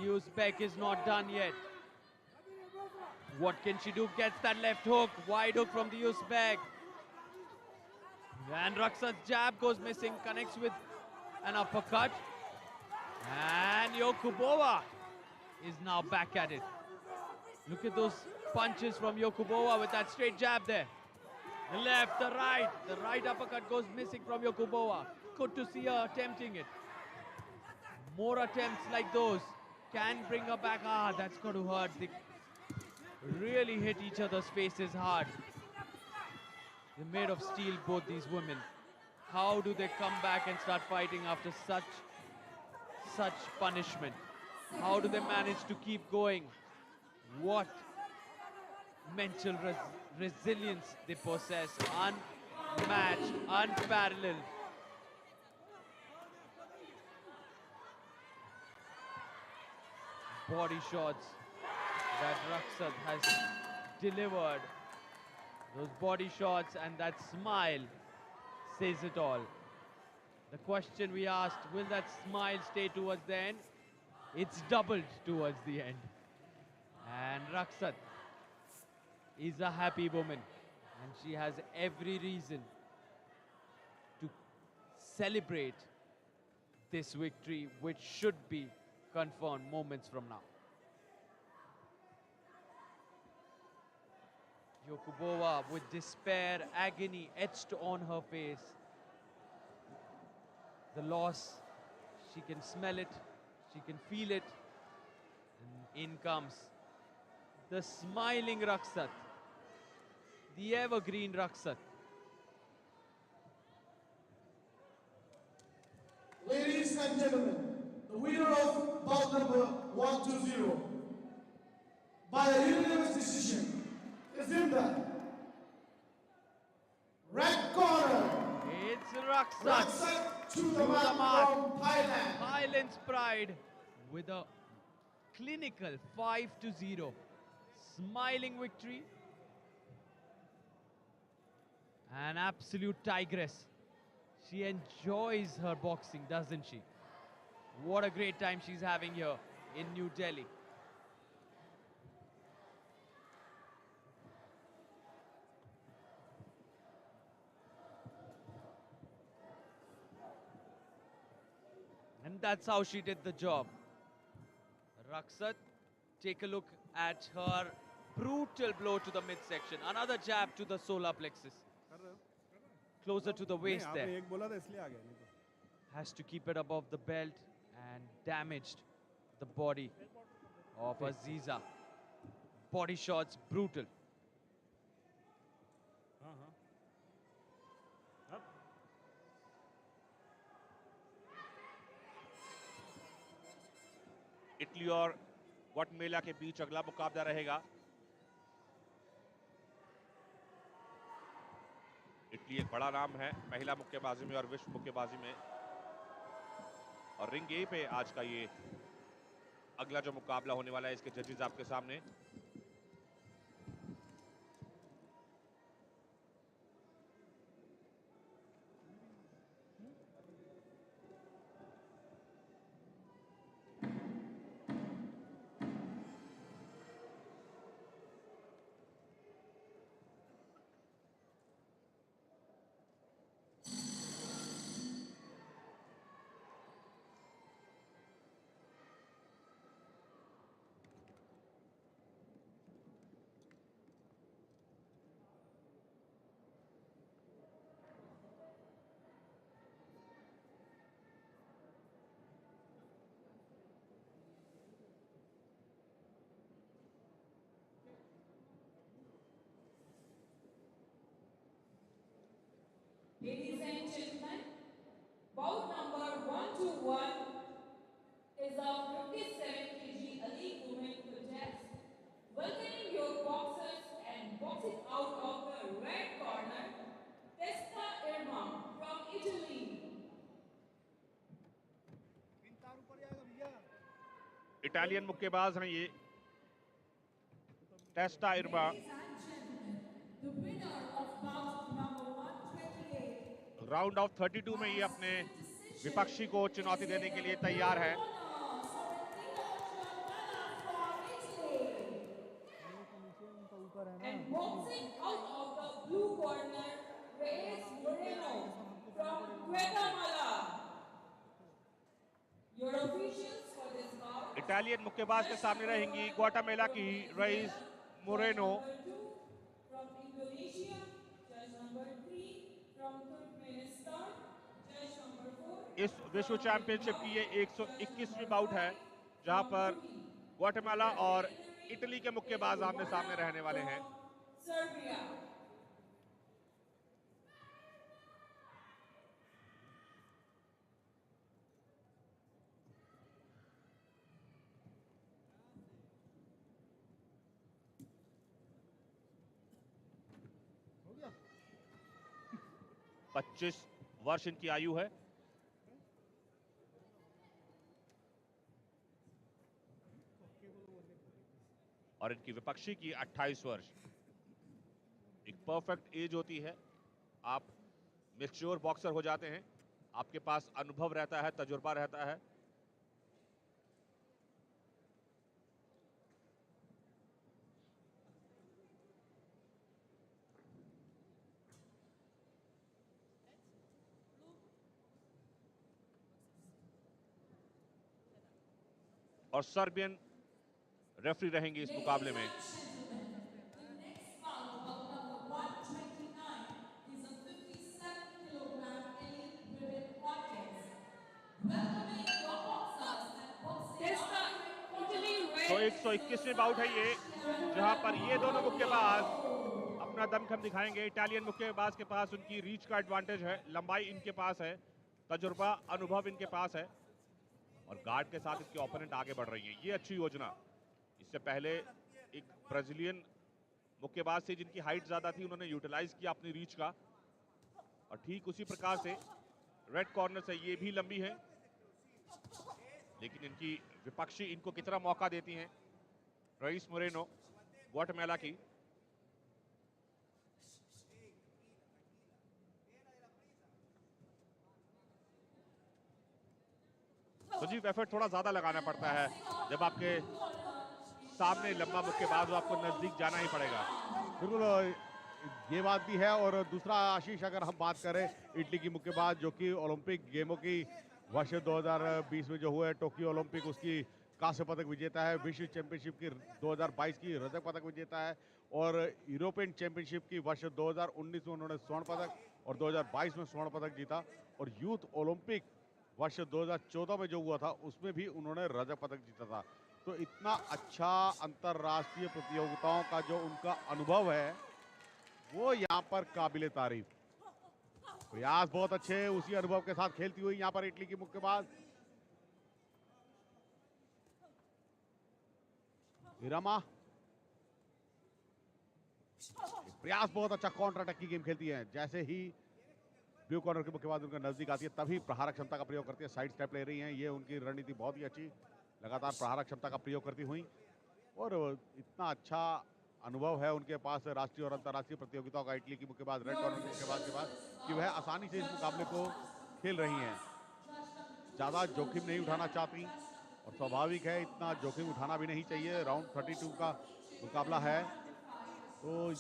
The Uzbek is not done yet. What can she do? Gets that left hook. Wide hook from the Uzbek. And Raksat's jab goes missing. Connects with an uppercut. And Yokubowa is now back at it. Look at those punches from Yokubowa with that straight jab there. The left, the right. The right uppercut goes missing from Yokubowa. Good to see her attempting it. More attempts like those can bring her back. That's going to hurt. They really hit each other's faces hard. They're made of steel, both these women. How do they come back and start fighting after such punishment? How do they manage to keep going? What mental resilience they possess. Unmatched, unparalleled. Body shots that Raksat has delivered. Those body shots and that smile says it all. The question we asked, will that smile stay towards the end? It's doubled towards the end. And Raksat is a happy woman. And she has every reason to celebrate this victory, which should be confirmed moments from now. Yokubova with despair, agony etched on her face. The loss, she can smell it, she can feel it. And in comes the smiling Raksat, the evergreen Raksat. Ladies and gentlemen, the winner of bout number 120 by a unanimous decision is in the red corner. It's Raksat, Raksat to the mat mat. from Thailand. Thailand's pride with a clinical 5-0 smiling victory. An absolute tigress. She enjoys her boxing, doesn't she? What a great time she's having here in New Delhi. And that's how she did the job. Raksat, take a look at her brutal blow to the midsection. Another jab to the solar plexus. Closer to the waist there. एक बोला था इसलिए आ गया नहीं तो Has to keep it above the belt and damaged the body of Aziza. Body shots brutal. हाँ हाँ अब इटली और ग्वाटेमाला के बीच अगला मुकाबला रहेगा। इटली एक बड़ा नाम है महिला मुक्केबाजी में और विश्व मुक्केबाजी में, और रिंग ए पे आज का ये अगला जो मुकाबला होने वाला है, इसके जजेस आपके सामने। Ladies and gentlemen, bout number 121 is a 57 kg elite women contest. Welcoming your boxers and boxing out of the red corner, Testa Irma from Italy. Italian मुक्केबाज हैं ये टेस्टा इर्मा। Ladies and gentlemen, the winner of bout number 128. Round of 32 में ये अपने विपक्षी को चुनौती देने के लिए तैयार है। And boxing out of the blue corner, Reyes Moreno from Guatemala. Your officials for this bout. Italian मुक्केबाज के सामने रहेंगी ग्वाटेमाला की rice Moreno. Number 2 from Indonesia, judge number 3 from Turkmenistan, judge number 4. इस विश्व चैंपियनशिप की ये 121वीं बाउट है, जहां पर ग्वाटेमाला और इटली के मुक्केबाज आमने सामने रहने वाले हैं। Serbia. हो गया 25 वर्ष इनकी आयु है। और इनकी विपक्षी की 28 वर्ष। एक परफेक्ट एज होती है, आप मैच्योर बॉक्सर हो जाते हैं, आपके पास अनुभव रहता है, तजुर्बा रहता है। और सर्बियन रेफरी रहेंगे इस मुकाबले में। The next bout of 121वें बाउट है ये, जहां पर ये दोनों मुक्केबाज अपना दमखम दिखाएंगे। इटालियन मुक्केबाज के पास उनकी रीच का एडवांटेज है, लंबाई इनके पास है, तजुर्बा अनुभव इनके पास है, और गार्ड के साथ इसके ओपोनेंट आगे बढ़ रही हैं। ये अच्छी योजना। इससे पहले एक ब्राजीलियन मुक्केबाज थे जिनकी हाइट ज्यादा थी, उन्होंने यूटिलाइज किया अपनी रीच का, और ठीक उसी प्रकार से रेड कॉर्नर से ये भी लंबी है, लेकिन इनकी विपक्षी इनको कितना मौका देती हैं। रईस मोरेनो ग्वाटेमाला की। संजीव, एफर्ट थोड़ा ज्यादा लगाना पड़ता है जब आपके सामने लंबा मुक्केबाज हो, आपको नजदीक जाना ही पड़ेगा। बिल्कुल ये बात भी है। और दूसरा आशीष, अगर हम बात करें इटली की मुक्केबाज जो कि ओलंपिक गेमों की वर्ष 2020 में जो हुआ है टोक्यो ओलंपिक, उसकी कांस्य पदक विजेता है, विश्व चैंपियनशिप की 2022 की रजत पदक विजेता है, और यूरोपियन चैंपियनशिप की वर्ष 2019 में उन्होंने स्वर्ण पदक और 2022 में स्वर्ण पदक जीता, और यूथ ओलंपिक वर्ष 2014 में जो हुआ था उसमें भी उन्होंने रजत पदक जीता था। तो इतना अच्छा अंतर्राष्ट्रीय प्रतियोगिताओं का जो उनका अनुभव है वो यहाँ पर काबिले तारीफ। प्रयास बहुत अच्छे, उसी अनुभव के साथ खेलती हुई यहाँ पर इटली की मुक्केबाज इरामा। प्रयास बहुत अच्छा, काउंटर अटैक की गेम खेलती है। जैसे ही ब्लू कॉर्नर के मुक्केबाज उनका नजदीक आती है तभी प्रहारक क्षमता का प्रयोग करती है, साइड स्टेप ले रही हैं। ये उनकी रणनीति बहुत ही अच्छी, लगातार प्रहारक क्षमता का प्रयोग करती हुई, और इतना अच्छा अनुभव है उनके पास राष्ट्रीय और अंतर्राष्ट्रीय प्रतियोगिताओं का इटली की मुक्केबाज, रेड कॉर्नर के मुक्केबाज के पास, कि वह आसानी से इस मुकाबले को खेल रही हैं। ज़्यादा जोखिम नहीं उठाना चाहती, और स्वाभाविक है इतना जोखिम उठाना भी नहीं चाहिए। राउंड 32 का मुकाबला है, तो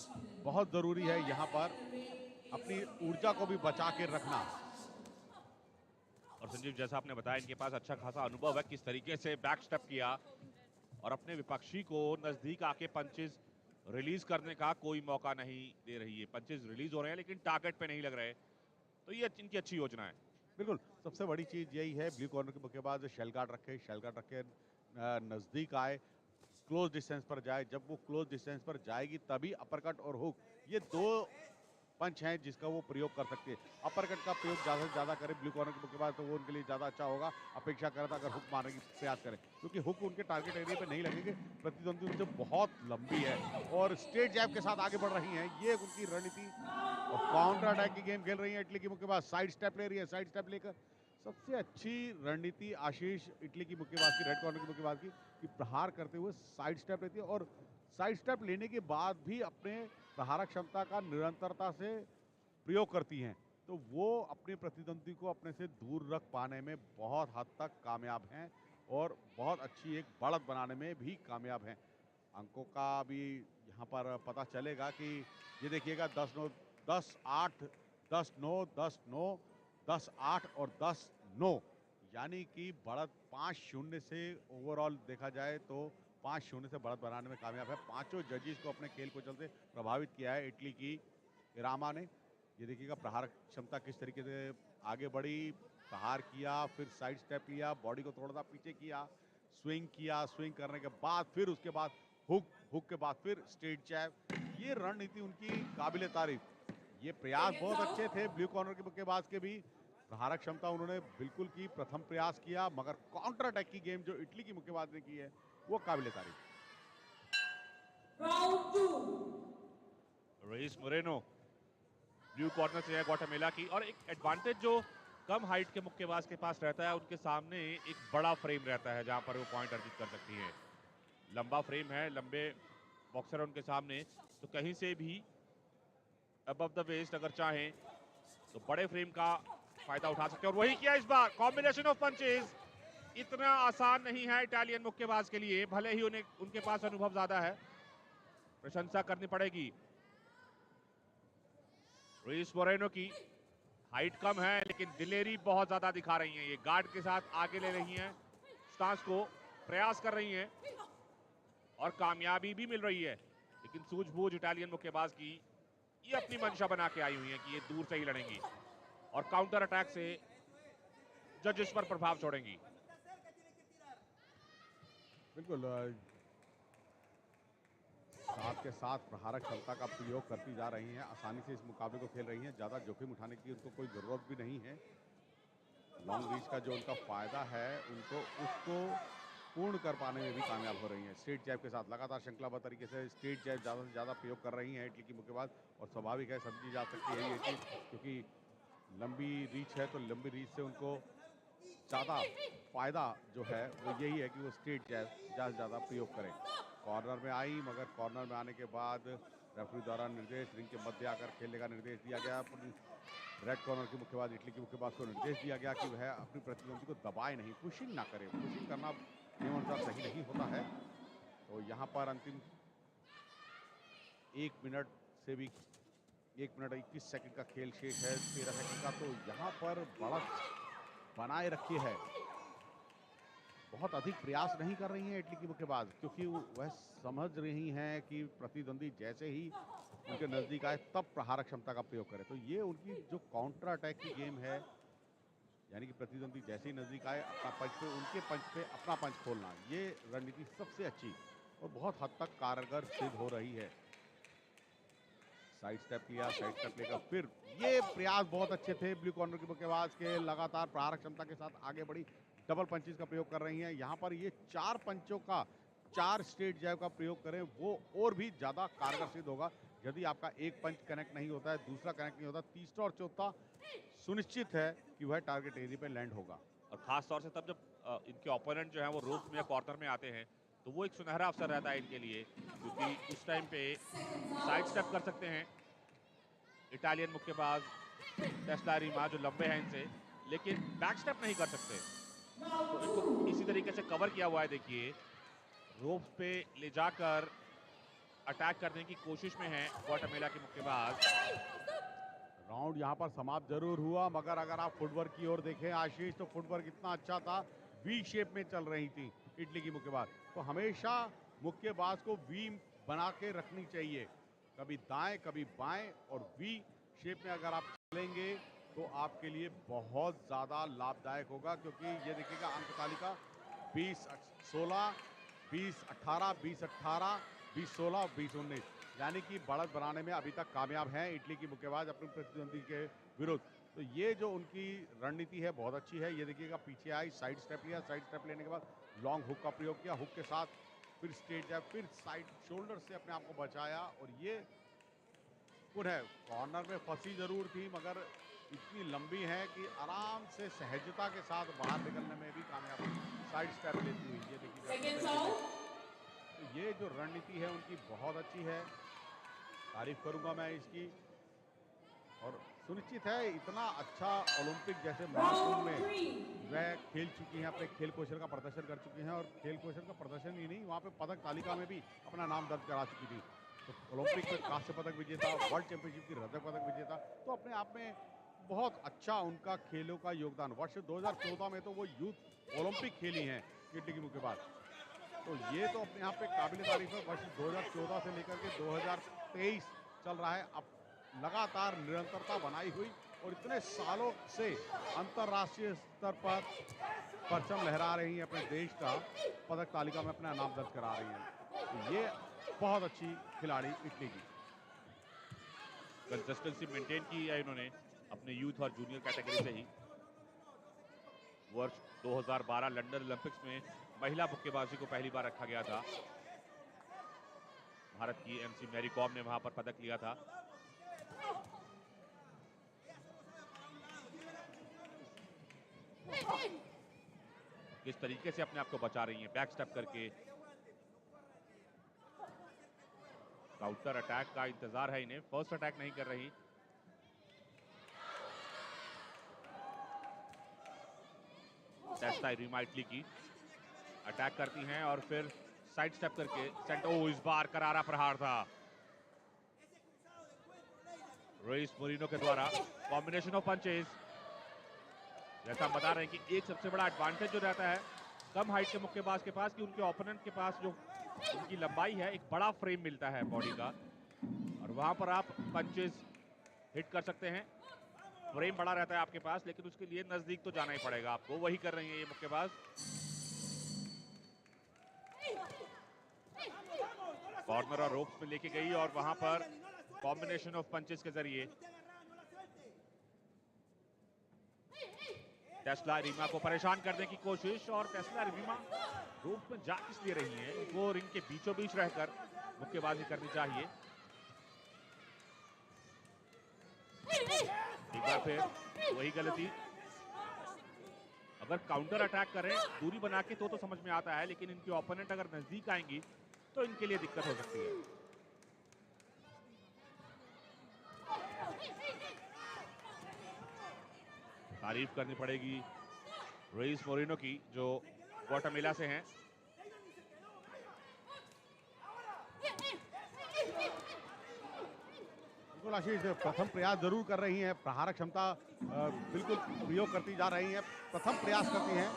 बहुत ज़रूरी है यहाँ पर अपनी ऊर्जा को भी बचा के रखना। और संजीव, जैसा आपने बताया, इनके पास अच्छा खासा अनुभव है किस तरीके से बैक स्टेप किया और अपने विपक्षी को नजदीक आके पंचेस रिलीज करने का कोई मौका नहीं दे रही है। पंचेस रिलीज हो रहे हैं लेकिन टारगेट पे नहीं लग रहे, तो ये इनकी अच्छी योजना है। बिल्कुल, सबसे बड़ी चीज़ यही है ब्लू कॉर्नर के मुक्केबाज शेल गार्ड रखे, शेल गार्ड रखे नज़दीक आए, क्लोज डिस्टेंस पर जाए। जब वो क्लोज डिस्टेंस पर जाएगी तभी अपरकट और हुक, ये दो पंच हैं जिसका वो प्रयोग कर सकते हैं। अपरकट का प्रयोग ज़्यादा से ज़्यादा करें ब्लू कॉर्नर के मुक्केबाज, तो वो उनके लिए ज़्यादा अच्छा होगा। अपेक्षा करें तो अगर हुक मारने की प्रयास करें, क्योंकि हुक उनके टारगेट एरिया पे नहीं लगेंगे, प्रतिद्वंदी उनसे बहुत लंबी है और स्ट्रेट जैब के साथ आगे बढ़ रही हैं। ये उनकी रणनीति, और काउंटर अटैक की गेम खेल रही है इटली की मुक्केबाज। साइड स्टेप ले रही है, साइड स्टेप लेकर सबसे अच्छी रणनीति आशीष इटली की मुक्केबाज की, रेड कॉर्नर की मुक्केबाज की, कि प्रहार करते हुए साइड स्टेप लेती है, और साइड स्टेप लेने के बाद भी अपने प्रहारक क्षमता का निरंतरता से प्रयोग करती हैं। तो वो अपने प्रतिद्वंदी को अपने से दूर रख पाने में बहुत हद तक कामयाब हैं, और बहुत अच्छी एक बढ़त बनाने में भी कामयाब हैं। अंकों का भी यहाँ पर पता चलेगा कि ये देखिएगा 10-9, 10-8, 10-9, 10-9, 10-8 और 10-9, यानी कि बढ़त 5-0 से ओवरऑल देखा जाए तो 5-0 से बढ़त बनाने में कामयाब है। पांचों जजेस को अपने खेल को चलते प्रभावित किया है इटली की इरामा ने। ये देखिएगा प्रहार क्षमता किस तरीके से आगे बढ़ी, प्रहार किया, फिर साइड स्टेप लिया, बॉडी को थोड़ा सा पीछे किया, स्विंग करने के बाद फिर उसके बाद हुक के बाद फिर स्ट्रेट जैब। ये रणनीति उनकी काबिले तारीफ। ये प्रयास बहुत अच्छे थे ब्लू कॉर्नर के मुक्केबाज के भी, प्रहारक क्षमता उन्होंने बिल्कुल की, प्रथम प्रयास किया, मगर काउंटर अटैक की गेम जो इटली की मुक्केबाज ने की है वो काबिले तारीफ। रईस मोरेनो ब्लू कॉर्नर से है ग्वाटेमाला की, और एक एडवांटेज जो कम हाइट के मुक्केबाज के पास रहता है, उनके सामने एक बड़ा फ्रेम रहता है जहां पर वो पॉइंट अर्जित कर सकती है। लंबा फ्रेम है, लंबे बॉक्सर है उनके सामने, तो कहीं से भी अबव द वेस्ट अगर चाहें तो बड़े फ्रेम का फायदा उठा सकते हैं, और वही किया इस बार। कॉम्बिनेशन ऑफ पंचेस इतना आसान नहीं है इटालियन मुक्केबाज के लिए, भले ही उन्हें उनके पास अनुभव ज्यादा है, प्रशंसा करनी पड़ेगी। रईस मोरेनो की हाइट कम है लेकिन दिलेरी बहुत ज्यादा दिखा रही हैं। ये गार्ड के साथ आगे ले रही हैं, स्टांस को प्रयास कर रही हैं और कामयाबी भी मिल रही है, लेकिन सूझबूझ इटालियन मुक्केबाज की ये अपनी मंशा बना के आई हुई है कि ये दूर से ही लड़ेंगी और काउंटर अटैक से जजेस पर प्रभाव छोड़ेंगी। बिल्कुल, उसके साथ प्रहारक क्षमता का प्रयोग करती जा रही हैं, आसानी से इस मुकाबले को खेल रही हैं, ज़्यादा जोखिम उठाने की उनको कोई ज़रूरत भी नहीं है। लॉन्ग रीच का जो उनका फ़ायदा है उनको उसको पूर्ण कर पाने में भी कामयाब हो रही हैं। स्ट्रेट जैब के साथ लगातार श्रृंखलाबद्ध तरीके से स्ट्रेट जैब ज़्यादा से ज़्यादा प्रयोग कर रही हैं इटली की मुक्केबाज, और स्वाभाविक है, समझी जा सकती है ये चीज़, क्योंकि लंबी रीच है तो लंबी रीच से उनको ज़्यादा फ़ायदा जो है वो यही है कि वो स्ट्रेट जैब ज़्यादा से ज़्यादा प्रयोग करें। कॉर्नर में आई, मगर कॉर्नर में आने के बाद रेफरी द्वारा निर्देश, रिंग के मध्य आकर खेलने का निर्देश दिया गया। रेड कॉर्नर की मुक्केबाज इटली की मुक्केबाज को निर्देश दिया गया कि वह अपनी प्रतिद्वंदी को दबाए नहीं, पुशिंग ना करे। पुशिंग करना नियमानुसार सही नहीं होता है। तो यहाँ पर अंतिम 1 मिनट से भी 1 मिनट 21 सेकंड का खेल शेष है, 13 सेकंड का। तो यहाँ पर बढ़त बनाए रखी है, बहुत अधिक प्रयास नहीं कर रही हैं इटली की मुक्केबाज, क्योंकि वह समझ रही हैं कि प्रतिद्वंदी जैसे ही उनके नज़दीक आए तब प्रहारक क्षमता का प्रयोग करें। तो ये उनकी जो काउंटर अटैक की गेम है, यानी कि प्रतिद्वंदी जैसे ही नज़दीक आए अपना पंच पे, उनके पंच पे अपना पंच खोलना, ये रणनीति सबसे अच्छी और बहुत हद तक कारगर सिद्ध हो रही है। साइड स्टेप लिया, साइड स्टेप लेकर फिर ये प्रयास बहुत अच्छे थे ब्लू कॉर्नर की मुक्केबाज के, लगातार प्रहारक क्षमता के साथ आगे बढ़ी, डबल पंचेस का प्रयोग कर रही हैं। यहाँ पर ये 4 पंचों का, 4 स्ट्रेट जैब का प्रयोग करें, वो और भी ज़्यादा कारगर सिद्ध होगा। यदि आपका एक पंच कनेक्ट नहीं होता है, दूसरा कनेक्ट नहीं होता, तीसरा और चौथा सुनिश्चित है कि वह टारगेट एरिया पे लैंड होगा। और खास तौर से तब जब इनके ओपोनेंट जो है वो रोप में या कॉर्नर में आते हैं, तो वो एक सुनहरा अवसर रहता है इनके लिए, क्योंकि उस टाइम पे साइड स्टेप कर सकते हैं इटालियन मुक्केबाज टेस्ला रीमा जो लंबे हैं इनसे, लेकिन बैक स्टेप नहीं कर सकते। तो इनको इसी तरीके से कवर किया हुआ है, देखिए रोप पे ले जाकर अटैक करने की कोशिश में है ग्वाटेमाला के मुक्केबाज। राउंड यहाँ पर समाप्त जरूर हुआ, मगर अगर आप फुटवर्क की ओर देखें आशीष, तो फुटवर्क इतना अच्छा था, वी शेप में चल रही थी इटली की मुक्केबाज। तो हमेशा मुक्केबाज को वी बना के रखनी चाहिए, कभी दाएं कभी बाएं, और वी शेप में अगर आप चलेंगे तो आपके लिए बहुत ज़्यादा लाभदायक होगा, क्योंकि ये देखिएगा अंक तालिका 20-16, 20-18, 20-18, 20-16, 20-19, यानी कि बढ़त बनाने में अभी तक कामयाब हैं इटली की मुक्केबाज अपने प्रतिद्वंदी के विरुद्ध। तो ये जो उनकी रणनीति है बहुत अच्छी है। ये देखिएगा पीछे आई, साइड स्टेप लिया, साइड स्टेप लेने के बाद लॉन्ग हुक का प्रयोग किया, हुक के साथ फिर स्ट्रेट जैब, फिर साइड शोल्डर से अपने आप को बचाया, और ये पुनः कॉर्नर में फंसी जरूर थी, मगर इतनी लंबी है कि आराम से सहजता के साथ बाहर निकलने में भी कामयाब हुई, साइड स्टेप लेती हुई। ये देखिए, तो ये जो रणनीति है उनकी बहुत अच्छी है, तारीफ करूंगा मैं इसकी। और सुनिश्चित है इतना अच्छा ओलंपिक जैसे महाकुंभ में वह खेल चुकी हैं, अपने खेल कौशल का प्रदर्शन कर चुकी हैं, और खेल कौशल का प्रदर्शन ही नहीं, वहाँ पे पदक तालिका में भी अपना नाम दर्ज करा चुकी थी। तो ओलंपिक में कांस्य पदक विजेता, वर्ल्ड चैंपियनशिप की रजत पदक विजेता, तो अपने आप में बहुत अच्छा उनका खेलों का योगदान। वर्ष 2014 में तो वो यूथ ओलंपिक खेली हैं इटली की मुक्केबाज, तो ये तो अपने आप पे काबिल तारीफ है। वर्ष 2014 से लेकर के 2023 चल रहा है, अब लगातार निरंतरता बनाई हुई, और इतने सालों से अंतर्राष्ट्रीय स्तर पर परचम लहरा रही हैं अपने देश का, पदक तालिका में अपना नाम दर्ज करा रही हैं। तो ये बहुत अच्छी खिलाड़ी इटली की। कंसिस्टेंसी मेंटेन की है इन्होंने अपने यूथ और जूनियर कैटेगरी से ही। वर्ष 2012 लंदन ओलंपिक्स में महिला मुक्केबाजी को पहली बार रखा गया था, भारत की एमसी मैरी कॉम ने वहां पर पदक लिया था। किस तरीके से अपने आप को बचा रही हैं, बैक स्टेप करके। काउंटर अटैक का इंतजार है इन्हें, फर्स्ट अटैक नहीं कर रही। टेस्ला रीमा इटली की अटैक करती हैं और फिर साइड स्टेप करके सेंटर। ओ, इस बार करारा प्रहार था रेस मोरिनो के द्वारा, कॉम्बिनेशन ऑफ पंचेस। जैसा हम बता रहे हैं कि एक सबसे बड़ा एडवांटेज जो रहता है कम हाइट के मुक्केबाज के पास, कि उनके ओपोनेंट के पास जो उनकी लंबाई है, एक बड़ा फ्रेम मिलता है बॉडी का, और वहां पर आप पंचेस हिट कर सकते हैं। फ्रेम बड़ा रहता है आपके पास, लेकिन उसके लिए नजदीक तो जाना ही पड़ेगा आपको, वही कर रही है ये मुक्केबाज। कॉर्नर और रोप्स पे लेके गई और वहां पर कॉम्बिनेशन ऑफ पंचेस के जरिए टेस्ला रीमा को परेशान करने की कोशिश, और टेस्ला रीमा रोप्स में जा किस लिए रही हैं? उनको रिंग के बीचों बीच रहकर मुक्केबाजी करनी चाहिए। एक बार फिर वही गलती। अगर काउंटर अटैक करें दूरी बना के तो समझ में आता है, लेकिन इनकी ओपोनेंट अगर नजदीक आएंगी तो इनके लिए दिक्कत हो सकती है। तारीफ करनी पड़ेगी रेइस मोरिनो की, जो ग्वाटेमाला से हैं। बिल्कुल आशीष, प्रथम प्रयास जरूर कर रही हैं, प्रहारक क्षमता बिल्कुल प्रयोग करती जा रही हैं, प्रथम प्रयास करती हैं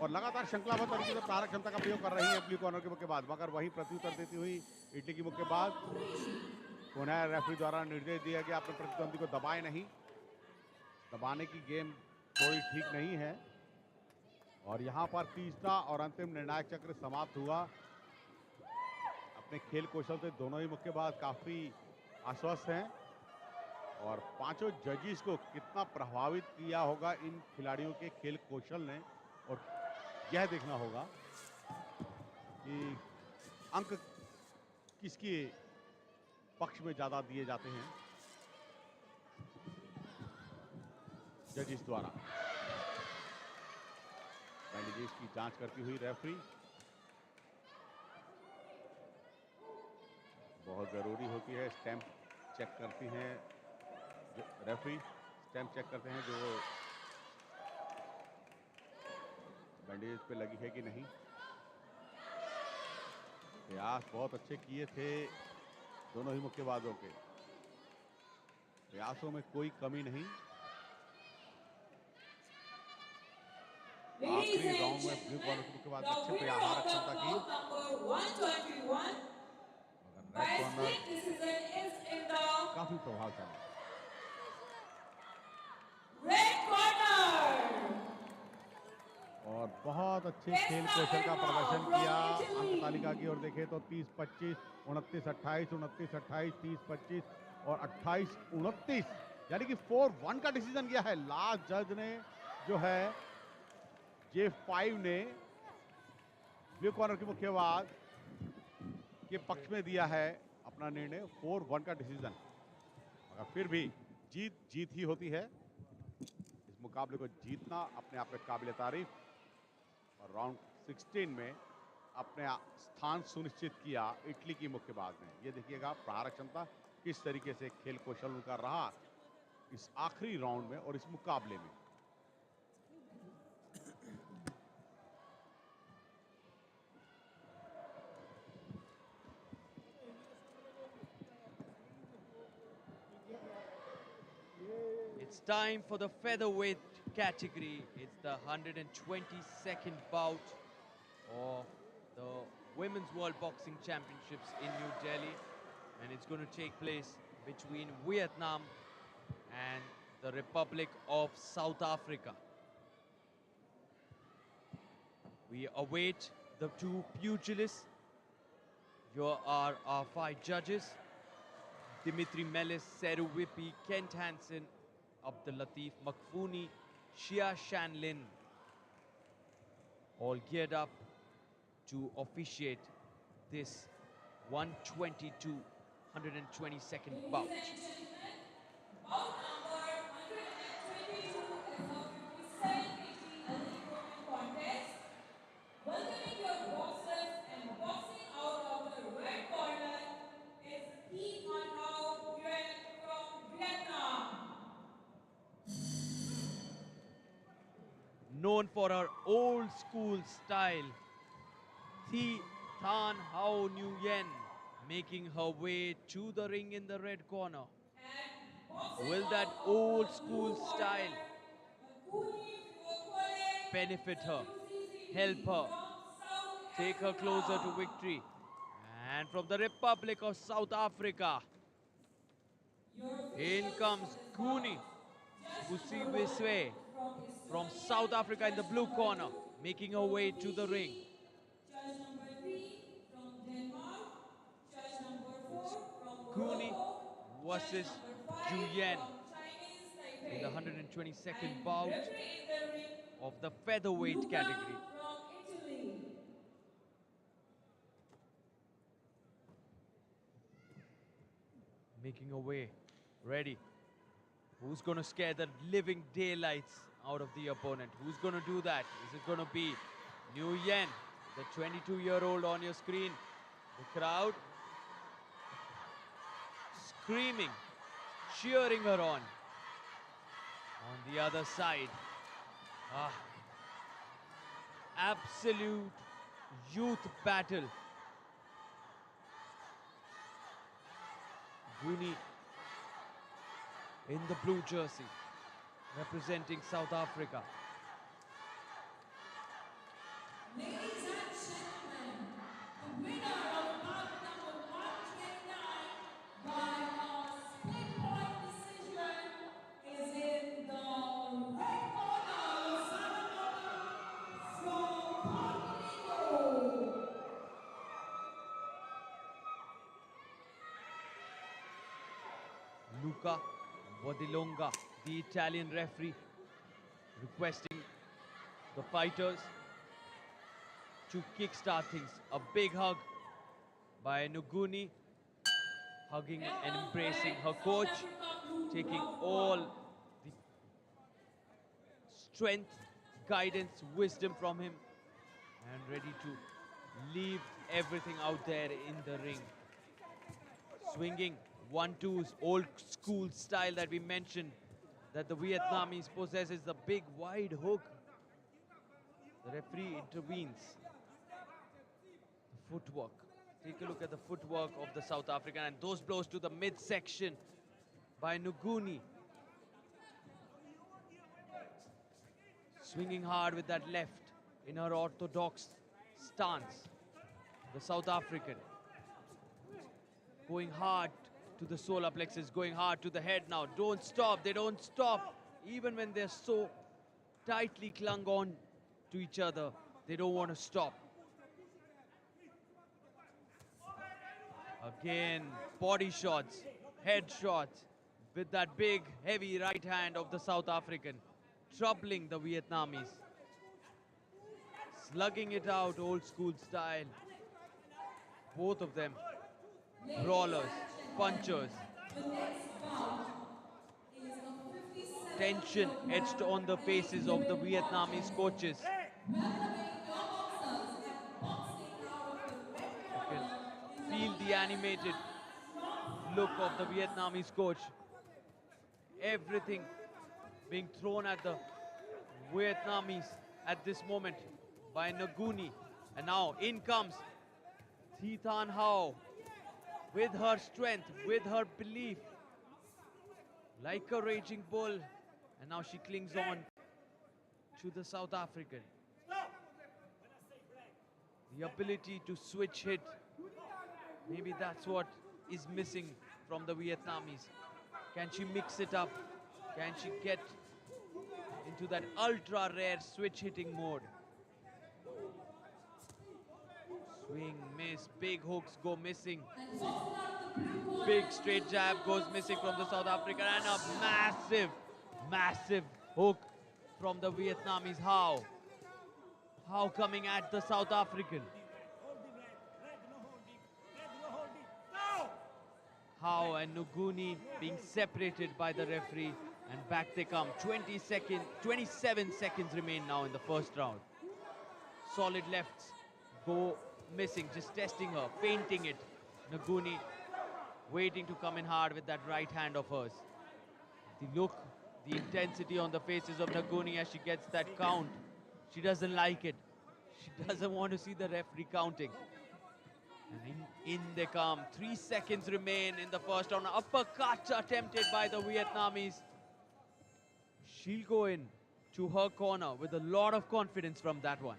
और लगातार श्रृंखलाबद्ध तरीके से प्रहारक क्षमता का प्रयोग कर रही हैं ब्लू कॉर्नर के मुक्केबाज। मगर वहीं प्रत्युत्तर देती हुई इटली की मुक्केबाज, पुनः रेफरी द्वारा निर्देश दिया गया अपने प्रतिद्वंदी को दबाए नहीं, दबाने की गेम थोड़ी ठीक नहीं है। और यहाँ पर तीसरा और अंतिम निर्णायक चक्र समाप्त हुआ। अपने खेल कौशल से दोनों ही मुक्केबाज काफी आश्वस्त हैं और पांचों जजिस को कितना प्रभावित किया होगा इन खिलाड़ियों के खेल कौशल ने, और यह देखना होगा कि अंक किसके पक्ष में ज्यादा दिए जाते हैं जजिस द्वारा। बैंडेजेस की जांच करती हुई रेफरी, बहुत जरूरी होती है, स्टैंप चेक करती हैं रेफरी, स्टैंप चेक करते हैं जो बैंडेज पे लगी है कि नहीं। प्रयास बहुत अच्छे किए थे दोनों ही मुक्केबाजों के, प्रयासों में कोई कमी नहीं। आखिरी राउंड में ब्लू कॉर्नर के मुक्केबाज ने अच्छे प्रहारक क्षमता की, रेड कॉर्नर काफी प्रभावशाली। और बहुत अच्छे खेल कौशल का प्रदर्शन किया। अंक तालिका की ओर देखें तो 30-25, 29-28, 29-28, 30-25 और 28-29, यानी कि 4-1 का डिसीजन किया है। लास्ट जज ने जो है J5 ने ब्लू कॉर्नर के मुक्केबाज के पक्ष में दिया है अपना निर्णय, 4-1 का डिसीजन। मगर फिर भी जीत ही होती है। इस मुकाबले को जीतना अपने आप में काबिल तारीफ, और राउंड 16 में अपने स्थान सुनिश्चित किया इटली की मुक्केबाज ने। ये देखिएगा प्रहारक क्षमता किस तरीके से खेल कौशल उनका रहा इस आखिरी राउंड में और इस मुकाबले में। It's time for the featherweight category. It's the 122nd bout of the Women's World Boxing Championships in New Delhi, and it's going to take place between Vietnam and the Republic of South Africa. We await the two pugilists. Here are our 5 judges: Dimitri Melis, Seru Whippy, Kent Hansen, Abdul Latif Makfouni, Shia Shanlin, all geared up to officiate this 122, 122nd bout. Bout number 122 is a 57 kg elite women contest. Welcoming your boxers and boxing out of the red corner is Thi Van Hau Nguyen from Vietnam. Known for her old school style, Thi Than Hau Nguyen making her way to the ring in the red corner. Will that old school style benefit her, help her, take her closer to victory? And from the Republic of South Africa, in comes Kuni Usibiswe from South Africa in the blue corner, making her way to the ring. Judge number 3 from Denmark, judge versus number Ju 5 Yan from Chinese Taipei. in the 122nd And bout referee in the ring, of the featherweight Luca category. from Italy. Making a way, ready. Who's going to scare the living daylights out of the opponent? Who's going to do that? Is it going to be New Yen, the 22-year-old on your screen? The crowd screaming, cheering her on. On the other side, absolute youth battle. Guni in the blue jersey, representing South Africa. Ladies and gentlemen, the winner of bout number 129 by a split point decision is in the red corner, from Puerto Rico. Luca Bodilonga, the Italian referee, requesting the fighters to kickstart things. A big hug by Nuguni, hugging and embracing her coach, taking all the strength, guidance, wisdom from him, and ready to leave everything out there in the ring. Swinging 1-2s, old school style that we mentioned, that the Vietnamese possesses, the big wide hook. The referee intervenes. The footwork. Take a look at the footwork of the South African, and those blows to the midsection by Nuguni. Swinging hard with that left in her orthodox stance. The South African going hard to the solar plexus, going hard to the head now. Don't stop, they don't stop. Even when they're so tightly clung on to each other, they don't want to stop. Again, body shots, head shots with that big, heavy right hand of the South African, troubling the Vietnamese. Slugging it out, old school style. Both of them, brawlers, punchers. The next bout is a 57 Tension etched on the faces of the Vietnamese coaches. welcoming your boxers and boxing out of the red You corner can feel the animated look of the Vietnamese coach. Everything being thrown at the Vietnamese at this moment by Naguni. And now in comes Thi Than Hao with her strength, with her belief, like a raging bull. And now she clings on to the South African. The ability to switch hit, maybe that's what is missing from the Vietnamese. Can she mix it up? Can she get into that ultra rare switch hitting mode? Swing, miss, big hooks go missing. Big straight jab goes missing from the South African, and a massive, massive hook from the Vietnamese. How coming at the South African. How and Nuguni being separated by the referee, and back they come. 27 seconds remain now in the first round. Solid lefts go missing, just testing her, feinting it. Nuguni waiting to come in hard with that right hand of hers. The look, the intensity on the faces of Naguni as she gets that count. She doesn't like it. She doesn't want to see the referee counting. And in they come. 3 seconds remain in the first round. Uppercut attempted by the Vietnamese. She'll go in to her corner with a lot of confidence from that one.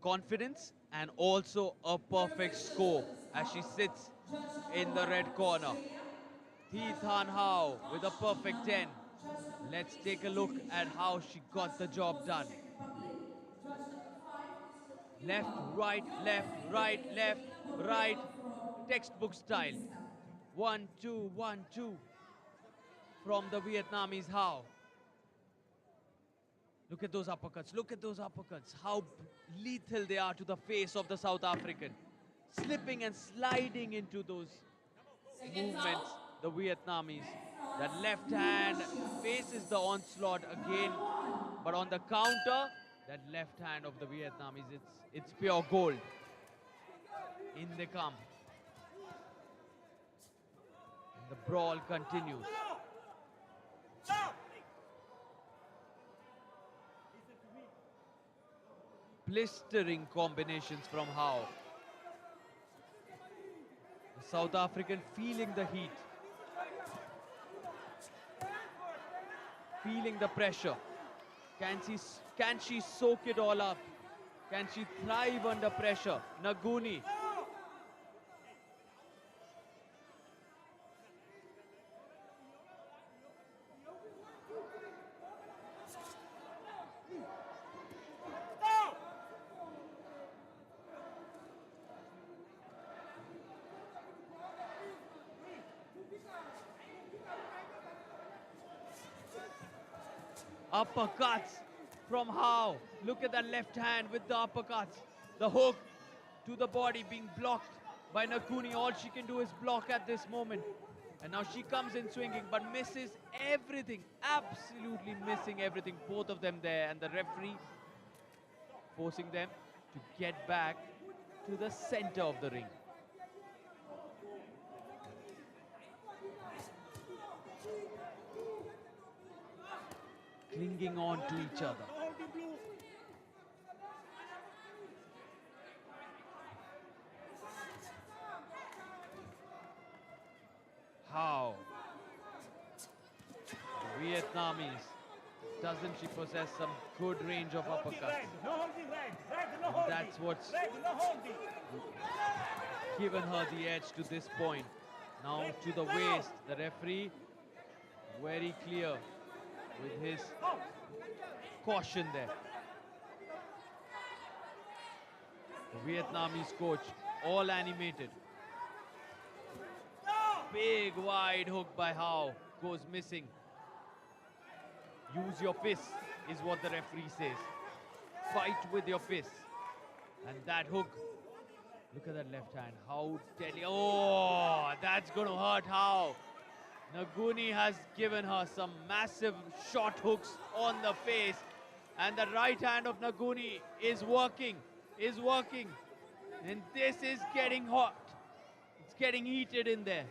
Confidence and also a perfect score as she sits in the red corner. Thi Than Hao with a perfect 10. Let's take a look at how she got the job done. Left, right, left, right, left, right. Textbook style. 1-2, 1-2 from the Vietnamese Hao. Look at those uppercuts. Look at those uppercuts. How lethal they are to the face of the South African. Slipping and sliding into those movements, the Vietnamese. That left hand faces the onslaught again, but on the counter, that left hand of the Vietnamese, it's pure gold. In they come. And the brawl continues. Blistering combinations from Hao. The South African feeling the heat. Feeling the pressure. Can she soak it all up? Can she thrive under pressure? Naguni. Uppercuts from Hao. Look at that left hand with the uppercuts. The hook to the body being blocked by Naguni. All she can do is block at this moment. And now she comes in swinging but misses everything. Absolutely missing everything. Both of them there. And the referee forcing them to get back to the center of the ring. Clinging on to each other. How? The Vietnamese, doesn't she possess some good range of uppercuts? And that's what's given her the edge to this point. Now to the waist, the referee very clear with his caution there. The Vietnamese coach, all animated. Big wide hook by Hao, goes missing. Use your fists is what the referee says. Fight with your fists. And that hook, look at that left hand, how deadly. Oh, that's going to hurt Hao. Naguni has given her some massive short hooks on the face. And the right hand of Naguni is working. And this is getting hot. It's getting heated in there.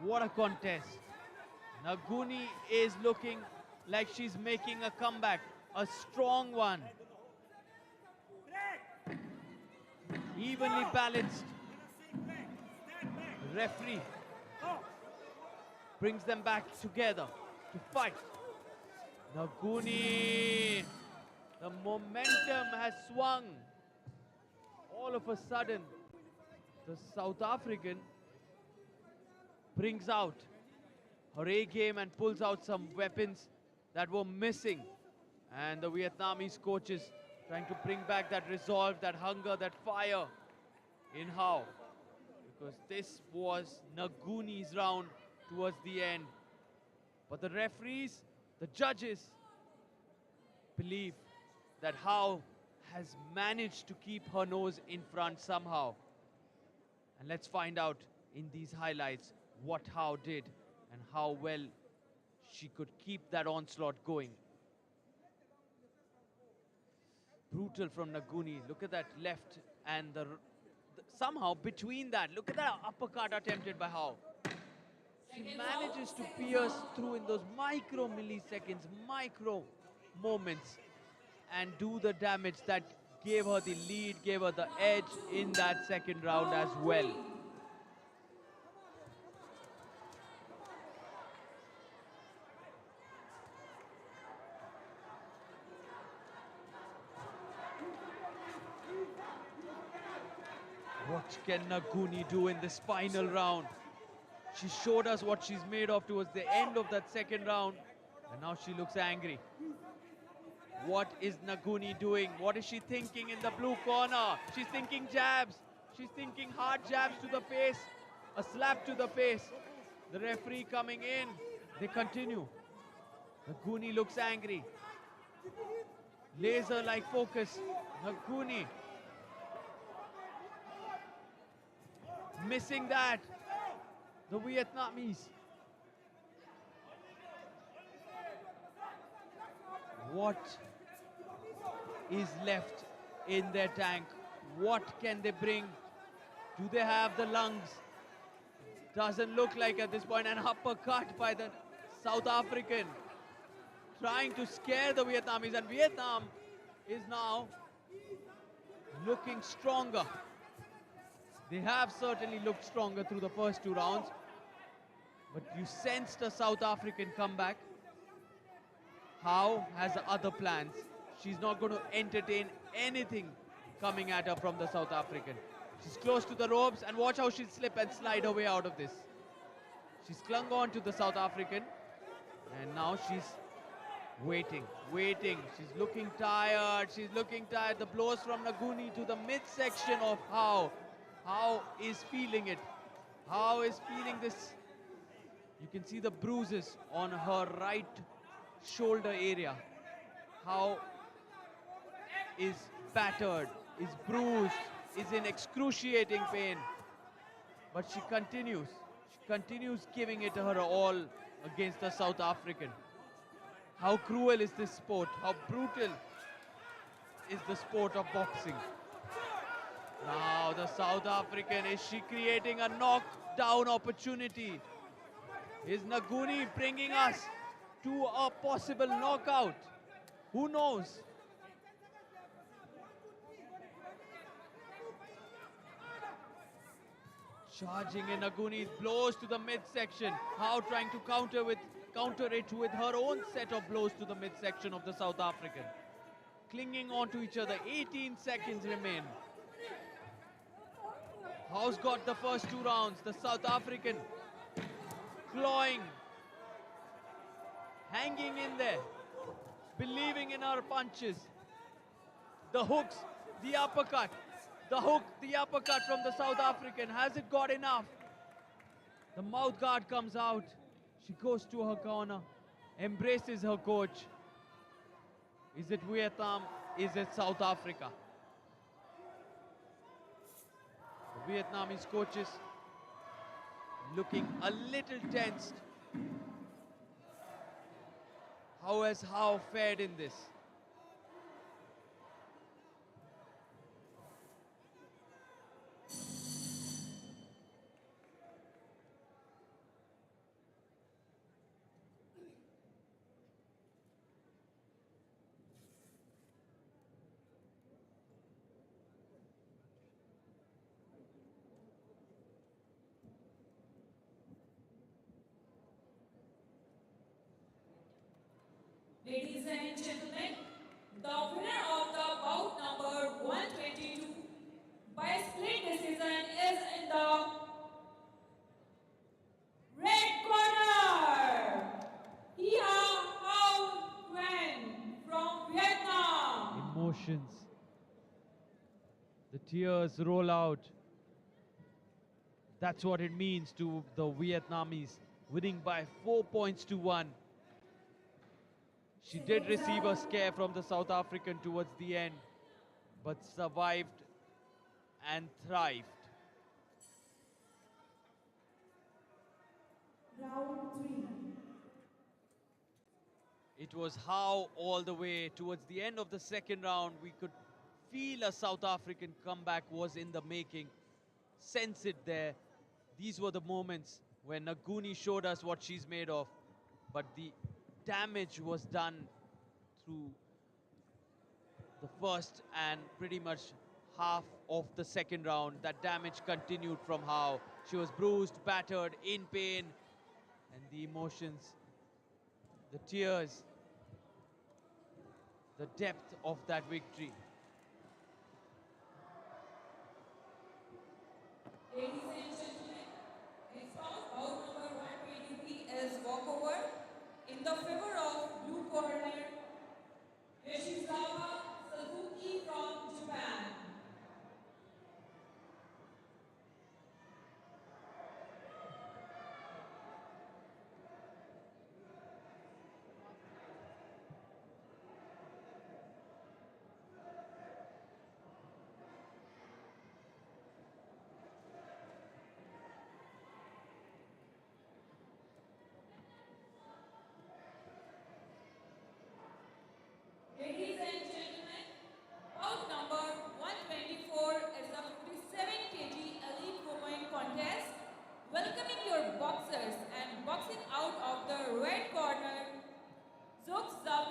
What a contest. Naguni is looking like she's making a comeback. A strong one. Evenly balanced. The referee brings them back together to fight. Naguni, the momentum has swung. All of a sudden, the South African brings out her A game and pulls out some weapons that were missing. And the Vietnamese coaches trying to bring back that resolve, that hunger, that fire in Hao. Because this was Naguni's round towards the end. But the referees, the judges, believe that Hao has managed to keep her nose in front somehow. And let's find out in these highlights what Hao did and how well she could keep that onslaught going. Brutal from Naguni. Look at that left and somehow between that, look at that uppercut attempted by Hao. She manages to pierce through in those micro milliseconds, micro moments, and do the damage that gave her the lead, gave her the edge in that second round as well. What can Naguni do in this final round? She showed us what she's made of towards the end of that second round, and now she looks angry. What is Naguni doing? What is she thinking in the blue corner? She's thinking jabs. She's thinking hard jabs to the face, a slap to the face. The referee coming in. They continue. Naguni looks angry. Laser-like focus. Naguni missing that. The Vietnamese. What is left in their tank? What can they bring? Do they have the lungs? Doesn't look like at this point. An uppercut by the South African, trying to scare the Vietnamese, and Vietnam is now looking stronger. They have certainly looked stronger through the first two rounds, but you sensed a South African comeback. How has other plans. She's not going to entertain anything coming at her from the South African. She's close to the ropes, and watch how she'll slip and slide her way out of this. She's clung on to the South African, and now she's waiting. She's looking tired. The blows from Naguni to the midsection of How. How is feeling it. How is feeling this. You can see the bruises on her right shoulder area. How is battered, is bruised, is in excruciating pain. But she continues. She continues giving it her all against the South African. How cruel is this sport? How brutal is the sport of boxing? Now the South African, is she creating a knockdown opportunity? Is Naguni bringing us to a possible knockout? Who knows? Charging in Naguni's blows to the midsection. How trying to counter it with her own set of blows to the midsection of the South African. Clinging on to each other. 18 seconds remain. How's got the first two rounds. The South African clawing, hanging in there, believing in her punches. The hooks, the uppercut. The hook, the uppercut from the South African. Has it got enough? The mouth guard comes out. She goes to her corner, embraces her coach. Is it Vietnam? Is it South Africa? The Vietnamese coaches looking a little tensed. How has How fared in this? Ladies and gentlemen, the winner of the bout number 122 by split decision is in the red corner, Hia Hao Nguyen from Vietnam. Emotions. The tears roll out. That's what it means to the Vietnamese, winning by 4 points to 1. She did receive a scare from the South African towards the end, but survived and thrived. Round 3. It was How all the way. Towards the end of the second round, we could feel a South African comeback was in the making. Sense it there. These were the moments when Naguni showed us what she's made of. But the damage was done through the first and pretty much half of the second round. That damage continued from How. She was bruised, battered, in pain, and the emotions, the tears, the depth of that victory. Ladies and gentlemen, it's bout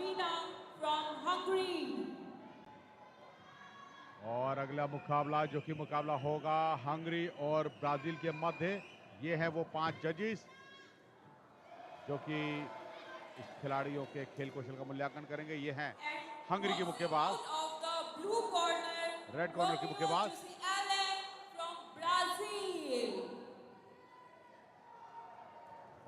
Sabina from Hungary. और अगला मुकाबला जो कि मुकाबला होगा हंगरी और ब्राजील के मध्य, ये है वो 5 जजेस जो कि इस खिलाड़ियों के खेल कौशल का मूल्यांकन करेंगे। ये हैं हंगरी के मुक्केबाज, Out of the blue corner, red corner के मुक्केबाज from Brazil.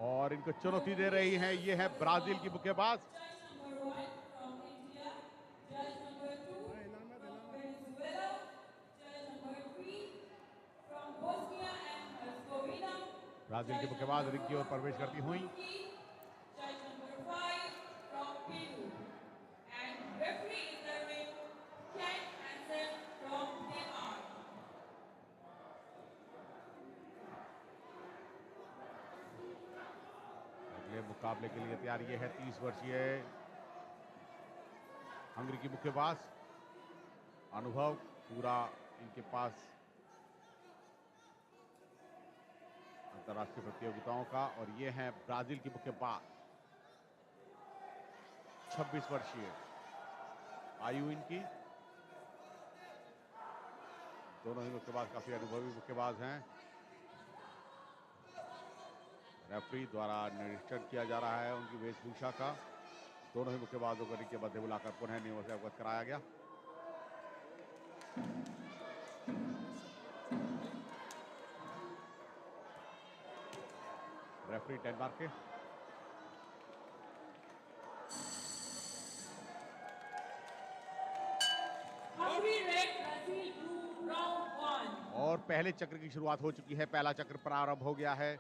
और इनको चुनौती दे रही हैं ये है ब्राजील की मुक्केबाज। Judge number 1 from India, judge number 2 from Venezuela, judge number 3 from Bosnia and Herzegovina, Brazil की मुक्केबाज रिंग की ओर प्रवेश करती हुई। judge number 5 from Peru, and referee in the ring, Ken Hansen from Denmark. अगले मुकाबले के लिए तैयार ये है 30 वर्षीय हंगरी की मुक्केबाज। अनुभव पूरा इनके पास अंतर्राष्ट्रीय प्रतियोगिताओं का। और ये है ब्राजील की मुक्केबाज, 26 वर्षीय आयु इनकी। दोनों ही मुक्केबाज काफी अनुभवी मुक्केबाज हैं। रेफरी द्वारा निरीक्षण किया जा रहा है उनकी वेशभूषा का। दोनों ही मुक्केबाजों को रिंग के मध्य बुलाकर पुनः नियमों से अवगत कराया गया। रेफरी डेनमार्क के। Hungary red, Brazil blue, round 1. और पहले चक्र की शुरुआत हो चुकी है। पहला चक्र प्रारंभ हो गया है।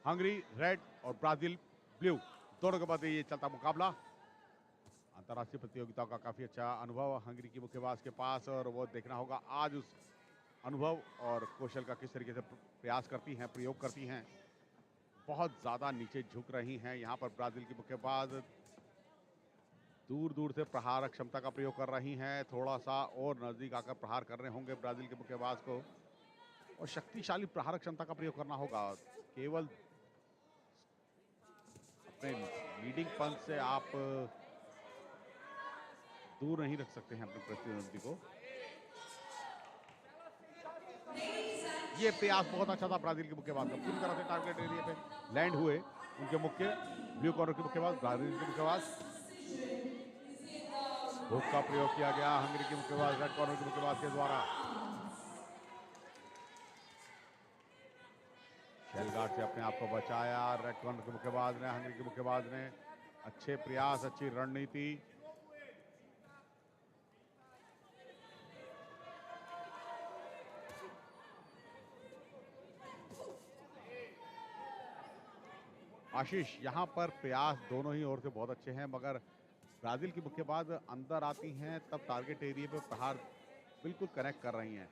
हंगरी रेड और ब्राजील ब्लू दोनों के मध्य ये चलता मुकाबला। अंतर्राष्ट्रीय प्रतियोगिताओं का काफी अच्छा अनुभव हंगरी की मुक्केबाज के पास, और वो देखना होगा आज उस अनुभव और कौशल का किस तरीके से प्रयास करती हैं, प्रयोग करती हैं। बहुत ज्यादा नीचे झुक रही हैं यहाँ पर ब्राजील की मुक्केबाज। दूर दूर से प्रहार क्षमता का प्रयोग कर रही हैं। थोड़ा सा और नजदीक आकर प्रहार कर रहे होंगे ब्राजील के मुक्केबाज को, और शक्तिशाली प्रहार क्षमता का प्रयोग करना होगा। केवल अपने लीडिंग पंच से आप दूर नहीं रख सकते हैं अपने प्रतिद्वंदी को। ये प्रयास बहुत अच्छा था ब्राजील के मुक्केबाज का। पूरी तरह से टारगेट एरिया पे लैंड हुए उनके मुक्के। ब्लू कॉर्नर के मुक्केबाज, ब्राजील के मुक्केबाज। हुक का प्रयोग किया गया हंगरी की मुक्केबाज, रेड कॉर्नर के मुक्केबाज के द्वारा। शेल गार्ड से अपने आप को बचाया रेड कॉर्नर के मुक्केबाज ने, हंगरी के मुक्केबाज ने। अच्छे प्रयास, अच्छी रणनीति। आशीष, यहाँ पर प्रयास दोनों ही ओर से बहुत अच्छे हैं, मगर ब्राजील की मुक्केबाज अंदर आती हैं तब टारगेट एरिया पे प्रहार बिल्कुल कनेक्ट कर रही हैं,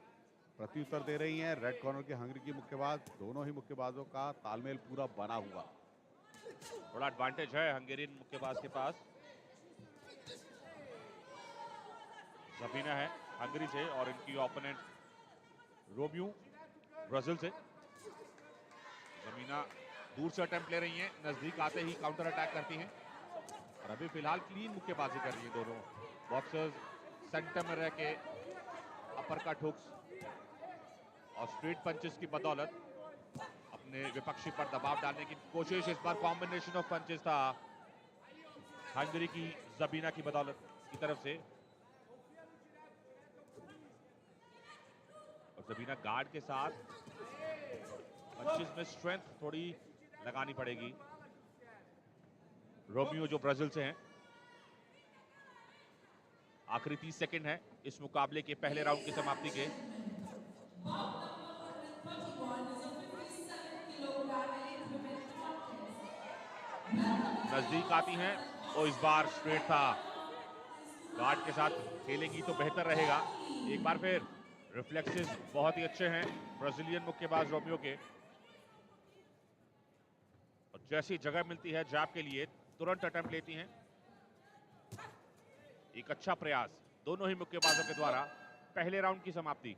प्रत्युत्तर दे रही हैं। रेड कॉर्नर के हंगरी की मुक्केबाज, दोनों ही मुक्केबाजों का तालमेल पूरा बना हुआ। थोड़ा एडवांटेज है हंगेरियन मुक्केबाज के पास। सबीना है हंगरी से और इनकी ओपोनेंट रोमियो ब्राजील से। सबीना दूर से अटेम्प्ट ले रही हैं, नजदीक आते ही काउंटर अटैक करती हैं, और अभी फिलहाल क्लीन मुक्केबाजी कर रही हैं दोनों बॉक्सर्स। सेंटर में रह के अपर कट हुक्स और स्ट्रेट पंचेस की बदौलत अपने विपक्षी पर दबाव डालने की कोशिश। इस बार कॉम्बिनेशन ऑफ पंचेस था हंगरी की जबीना की बदौलत की तरफ से, और जबीना गार्ड के साथ पंचेस में स्ट्रेंथ थोड़ी लगानी पड़ेगी। रोमियो जो ब्राजील से हैं, आखिरी 30 सेकंड है इस मुकाबले के पहले राउंड की समाप्ति के। नजदीक आती हैं और इस बार स्ट्रेट था। गार्ड के साथ खेलेंगी तो बेहतर रहेगा। एक बार फिर रिफ्लेक्सेस बहुत ही अच्छे हैं ब्राजीलियन मुक्केबाज रोमियो के, और जैसी जगह मिलती है जैब के लिए तुरंत अटेम्प्ट लेती हैं। एक अच्छा प्रयास दोनों ही मुक्केबाजों के द्वारा। पहले राउंड की समाप्ति।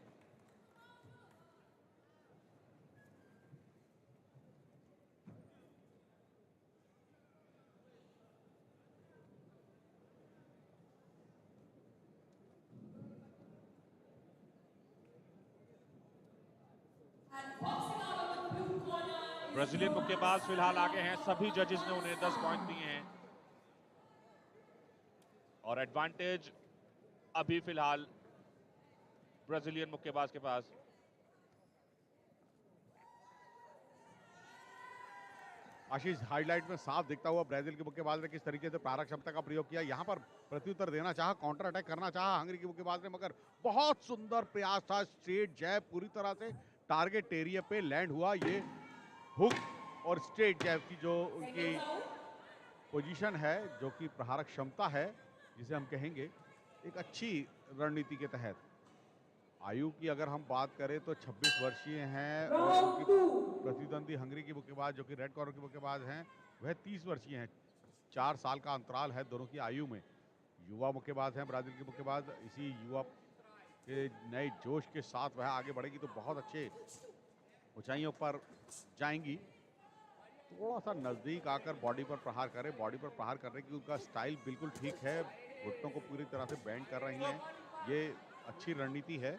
ब्राजीलियन मुक्केबाज फिलहाल आगे हैं, सभी जजेस ने उन्हें 10 पॉइंट दिए हैं और एडवांटेज अभी फिलहाल ब्राजीलियन मुक्केबाज के पास। आशीष, हाईलाइट में साफ दिखता हुआ ब्राजील के मुक्केबाज ने किस तरीके से प्रारक क्षमता का प्रयोग किया, यहाँ पर प्रत्युत्तर देना चाहा, काउंटर अटैक करना चाहा हंगरी के मुक्केबाज ने, मगर बहुत सुंदर प्रयास था। स्ट्रेट जैब पूरी तरह से टारगेट एरिया पे लैंड हुआ। ये हुक और स्ट्रेट जैब की जो उनकी पोजीशन है, जो कि प्रहारक क्षमता है जिसे हम कहेंगे, एक अच्छी रणनीति के तहत। आयु की अगर हम बात करें तो 26 वर्षीय हैं और उनकी प्रतिद्वंदी हंगरी की मुक्केबाज जो कि रेड कॉर्नर की मुक्केबाज हैं वह 30 वर्षीय हैं। 4 साल का अंतराल है दोनों की आयु में। युवा मुक्केबाज हैं ब्राजील की मुक्केबाज। इसी युवा के नए जोश के साथ वह आगे बढ़ेगी तो बहुत अच्छे ऊंचाइयों पर जाएंगी। थोड़ा सा नजदीक आकर बॉडी पर प्रहार करें। बॉडी पर प्रहार करने की उनका स्टाइल बिल्कुल ठीक है। घुटनों को पूरी तरह से बैंड कर रही हैं। ये अच्छी रणनीति है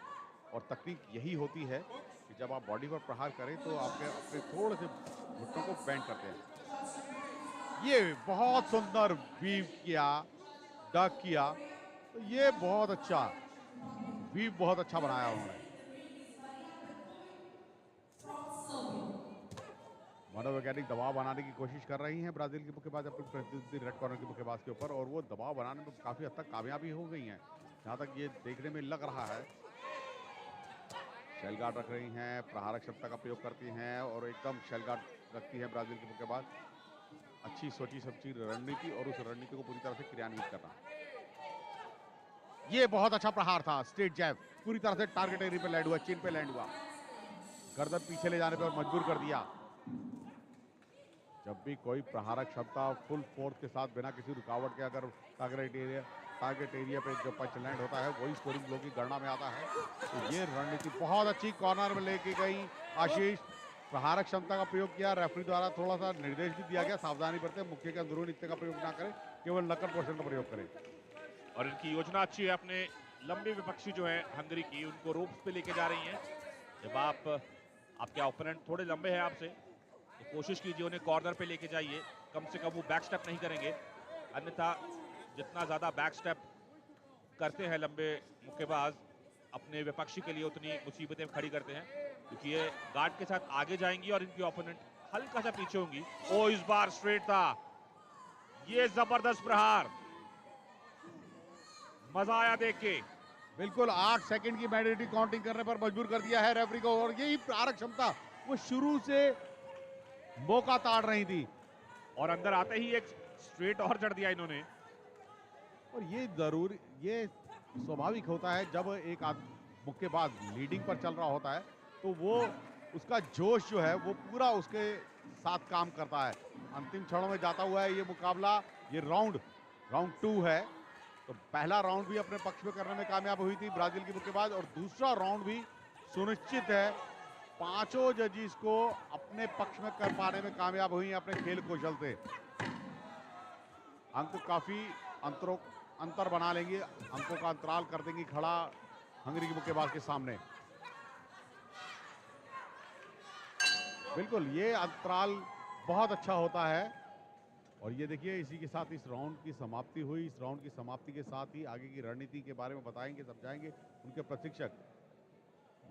और तकनीक यही होती है कि जब आप बॉडी पर प्रहार करें तो आपके अपने थोड़े से घुटनों को बैंड करते हैं। ये बहुत सुंदर वीव किया, डक किया, तो ये बहुत अच्छा वीव बहुत अच्छा बनाया उन्होंने। मनोवैज्ञानिक दबाव बनाने की कोशिश कर रही हैं ब्राजील की मुक्केबाज अपने प्रतिद्वंदी रेड कॉर्नर की मुक्केबाज के ऊपर, और वो दबाव बनाने में काफी हद तक कामयाबी हो गई हैं, जहां तक ये देखने में लग रहा है। शेल गार्ड रख रही हैं, प्रहारक क्षमता का प्रयोग करती हैं और एकदम शेल गार्ड रखती है ब्राजील की मुक्केबाज। अच्छी सोची समझी रणनीति और उस रणनीति को पूरी तरह से क्रियान्वित करना। ये बहुत अच्छा प्रहार था, स्ट्रेट जैब पूरी तरह से टारगेट एरिया पे लैंड हुआ, चिन पे लैंड हुआ, गर्दन पीछे ले जाने पे और मजबूर कर दिया। जब भी कोई प्रहारक क्षमता फुल फोर्स के साथ बिना किसी रुकावट के अगर टारगेट एरिया पे जो पंच लैंड होता है वही स्कोरिंग ब्लो की गणना में आता है। तो ये रणनीति बहुत अच्छी कॉर्नर में लेके गई आशीष। प्रहारक क्षमता का प्रयोग किया, रेफरी द्वारा थोड़ा सा निर्देश भी दिया गया, सावधानी बरतें, मुक्के के अंदरूनी हिस्से का प्रयोग ना करें, केवल नकल पोर्शन का प्रयोग करें। और इनकी योजना अच्छी है, अपने लंबे विपक्षी जो है हंगरी की उनको रोप्स पे लेके जा रही हैं। जब आपके ओपोनेंट थोड़े लंबे हैं आपसे तो कोशिश कीजिए उन्हें कॉर्नर पे लेके जाइए, कम से कम वो बैक स्टेप नहीं करेंगे, अन्यथा जितना ज़्यादा बैक स्टेप करते हैं लंबे मुक्केबाज अपने विपक्षी के लिए उतनी मुसीबतें खड़ी करते हैं, क्योंकि ये गार्ड के साथ आगे जाएंगी और इनकी ओपोनेंट हल्का सा पीछे होंगी। ओ इस बार स्ट्रेट था, ये जबरदस्त प्रहार, मजा आया देख के। बिल्कुल 8 सेकंड की मैंडेटरी काउंटिंग करने पर मजबूर कर दिया है रेफरी को, और यही प्रहारक क्षमता वो शुरू से मौका ताड़ रही थी और अंदर आते ही एक स्ट्रेट और जड़ दिया इन्होंने। और ये स्वाभाविक होता है जब एक मुक्केबाज लीडिंग पर चल रहा होता है तो वो उसका जोश जो है वो पूरा उसके साथ काम करता है। अंतिम क्षणों में जाता हुआ है ये मुकाबला। ये राउंड 2 है, तो पहला राउंड भी अपने पक्ष में करने में कामयाब हुई थी ब्राजील की मुक्केबाज, और दूसरा राउंड भी सुनिश्चित है पांचों जजीज को अपने पक्ष में कर पाने में कामयाब हुई अपने खेल कौशल से। अंक काफी अंतर बना लेंगे, अंकों का अंतराल कर देंगी खड़ा हंगरी की मुक्केबाज के सामने। बिल्कुल ये अंतराल बहुत अच्छा होता है। और ये देखिए इसी के साथ इस राउंड की समाप्ति हुई। इस राउंड की समाप्ति के साथ ही आगे की रणनीति के बारे में बताएंगे, समझाएंगे उनके प्रशिक्षक।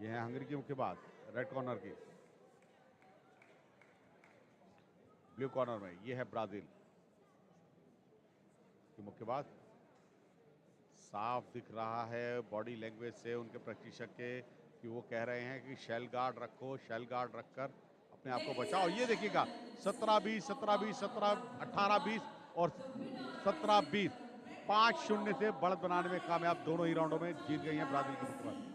ये है हंगरी की मुक्केबाज रेड कॉर्नर की, ब्लू कॉर्नर में ये है ब्राजील की मुक्केबाज। साफ दिख रहा है बॉडी लैंग्वेज से उनके प्रशिक्षक के कि वो कह रहे हैं कि शेल गार्ड रखो, शेल गार्ड रखकर अपने आप को बचाओ। ये देखिएगा 17-20, 17-20, 18-20 और 17-20, 5-0 से बढ़त बनाने में कामयाब दोनों ही राउंडों में जीत गई हैं ब्राजील की मुक्केबाज।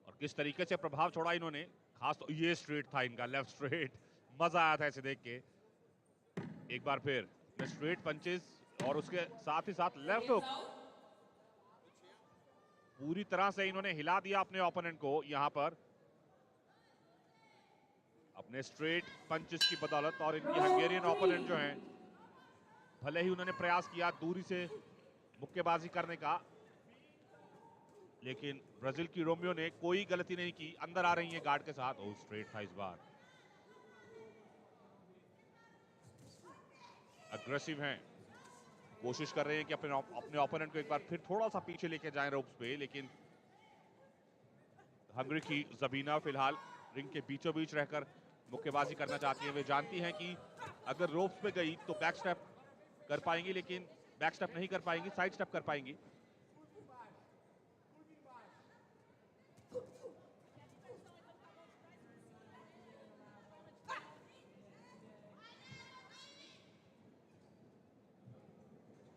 और किस तरीके से प्रभाव छोड़ा इन्होंने, खास तो ये स्ट्रेट था इनका, लेफ्ट स्ट्रेट, मजा आया था इसे देख के। एक बार फिर स्ट्रेट पंचेस और उसके साथ ही साथ लेफ्ट हुक, पूरी तरह से इन्होंने हिला दिया अपने ओपोनेंट को यहां पर अपने स्ट्रेट पंचेस की बदौलत। और इनकी हंगेरियन ओपोनेंट जो हैं, भले ही उन्होंने प्रयास किया दूरी से मुक्केबाजी करने का, लेकिन ब्राजील की रोमियो ने कोई गलती नहीं की, अंदर आ रही है गार्ड के साथ। ओ स्ट्रेट था इस बार। अग्रेसिव हैं, कोशिश कर रहे हैं कि अपने ओपोनेंट को एक बार फिर थोड़ा सा पीछे लेके जाएं रोप्स पे, लेकिन हंगरी की जबीना फिलहाल रिंग के बीचों बीच रहकर मुक्केबाजी करना चाहती हैं। वे जानती हैं कि अगर रोप्स पे गई तो बैक स्टेप कर पाएंगी, लेकिन बैक स्टेप नहीं कर पाएंगी, साइड स्टेप कर पाएंगी।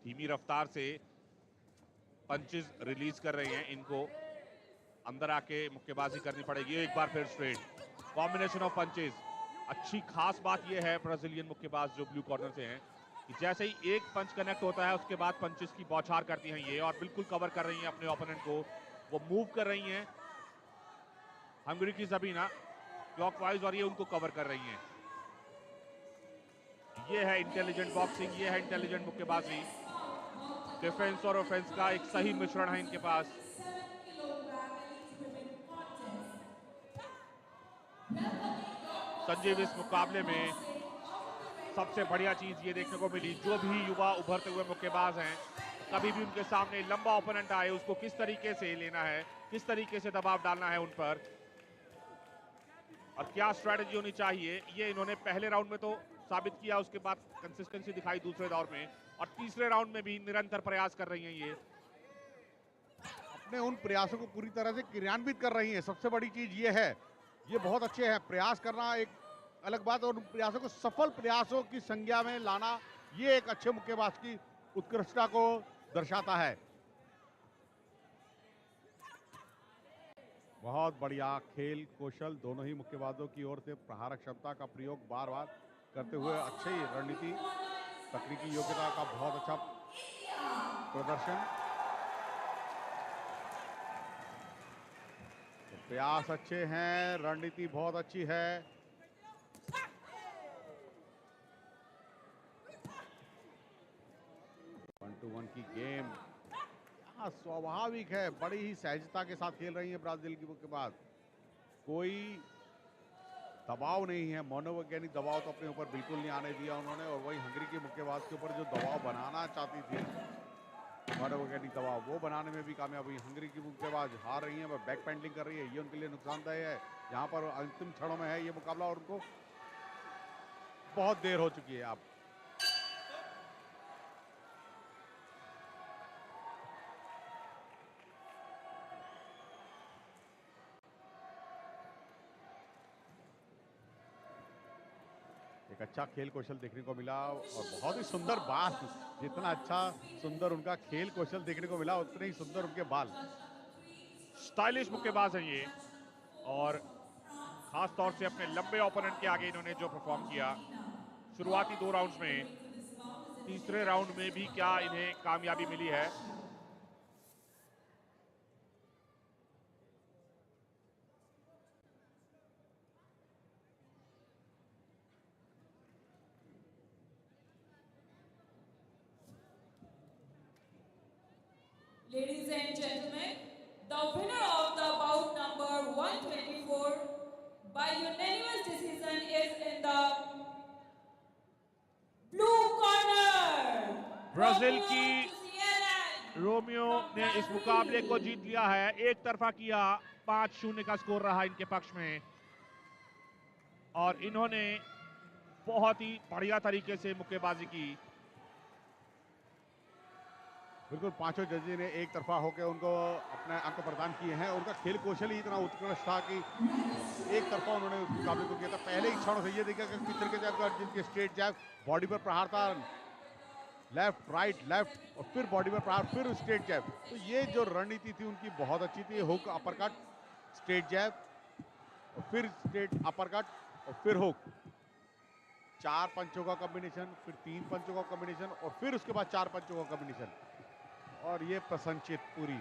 धीमी रफ्तार से पंचेस रिलीज कर रहे हैं, इनको अंदर आके मुक्केबाजी करनी पड़ेगी। एक बार फिर स्ट्रेट कॉम्बिनेशन ऑफ पंचेस। अच्छी खास बात यह है ब्राजीलियन मुक्केबाज जो ब्लू कॉर्नर से हैं कि जैसे ही एक पंच कनेक्ट होता है उसके बाद पंचेस की बौछार करती हैं ये, और बिल्कुल कवर कर रही हैं अपने ओपोनेंट को। वो मूव कर रही हैं हंगरी की जबीना क्लॉकवाइज, और ये उनको कवर कर रही हैं। ये है इंटेलिजेंट बॉक्सिंग, ये है इंटेलिजेंट मुक्केबाजी। डिफेंस और ऑफेंस का एक सही मिश्रण है इनके पास। संजीव, इस मुकाबले में सबसे बढ़िया चीज ये देखने को मिली, जो भी युवा उभरते हुए मुक्केबाज हैं, कभी भी उनके सामने लंबा ओपोनेंट आए उसको किस तरीके से लेना है, किस तरीके से दबाव डालना है उन पर, और क्या स्ट्रेटजी होनी चाहिए, ये इन्होंने पहले राउंड में तो साबित किया। उसके बाद कंसिस्टेंसी दिखाई दूसरे दौर में, और तीसरे राउंड में भी निरंतर प्रयास कर रही हैं ये। अपने उन प्रयासों को पूरी तरह से क्रियान्वित कर रही हैं। सबसे बड़ी चीज ये है, ये बहुत अच्छे हैं। प्रयास करना एक अलग बात, और उन प्रयासों को सफल प्रयासों की संज्ञा में लाना, ये एक अच्छे मुक्केबाज की उत्कृष्टता को दर्शाता है। बहुत बढ़िया खेल कौशल दोनों ही मुक्केबाजों की ओर से। प्रहारक क्षमता का प्रयोग बार बार करते हुए अच्छी रणनीति, तकनीकी योग्यता का बहुत अच्छा प्रदर्शन। तो प्रयास अच्छे हैं, रणनीति बहुत अच्छी है। वन टू वन की गेम स्वाभाविक है, बड़ी ही सहजता के साथ खेल रही है ब्राजील की मुक्केबाज। कोई दबाव नहीं है, मनोवैज्ञानिक दबाव तो अपने ऊपर बिल्कुल नहीं आने दिया उन्होंने। और वही हंगरी की मुक्केबाज के ऊपर जो दबाव बनाना चाहती थी, मनोवैज्ञानिक दबाव, वो बनाने में भी कामयाब हुई। हंगरी की मुक्केबाज हार रही है, वह बैक पैडलिंग कर रही है, ये उनके लिए नुकसानदायक है। यहाँ पर अंतिम क्षणों में है ये मुकाबला, और उनको बहुत देर हो चुकी है। अब एक अच्छा खेल कौशल देखने को मिला, और बहुत ही सुंदर बाल। जितना अच्छा सुंदर उनका खेल कौशल देखने को मिला, उतने ही सुंदर उनके बाल। स्टाइलिश मुक्केबाज हैं ये, और खास तौर से अपने लंबे ओपोनेंट के आगे इन्होंने जो परफॉर्म किया शुरुआती 2 राउंड्स में, तीसरे राउंड में भी क्या इन्हें कामयाबी मिली है। Ladies and gentlemen, the winner of the bout number 124 by unanimous decision is in the blue corner. Brazil Romeo की Tucielen रोमियो from ने इस Brazil. मुकाबले को जीत लिया है। एक तरफा किया, 5-0 का स्कोर रहा इनके पक्ष में, और इन्होंने बहुत ही बढ़िया तरीके से मुक्केबाजी की। बिल्कुल, पांचों जजेस ने एक तरफा होकर उनको अपने अंक प्रदान किए हैं। उनका खेल कौशल ही इतना उत्कृष्ट था कि एक तरफा उन्होंने उस मुकाबले को किया था। पहले ही क्षणों से ये देखा कि किस तरीके से जिनके स्ट्रेट जैब, बॉडी पर प्रहार था, लेफ्ट राइट लेफ्ट, और फिर बॉडी पर प्रहार, फिर स्ट्रेट जैब। तो ये जो रणनीति थी उनकी बहुत अच्छी थी। हुक अपरकट, स्ट्रेट जैब, और फिर स्ट्रेट अपरकट, और फिर हुक। 4 पंचों का कॉम्बिनेशन, फिर 3 पंचों का कॉम्बिनेशन, और फिर उसके बाद 4 पंचों का कॉम्बिनेशन, और ये प्रसन्नचित पूरी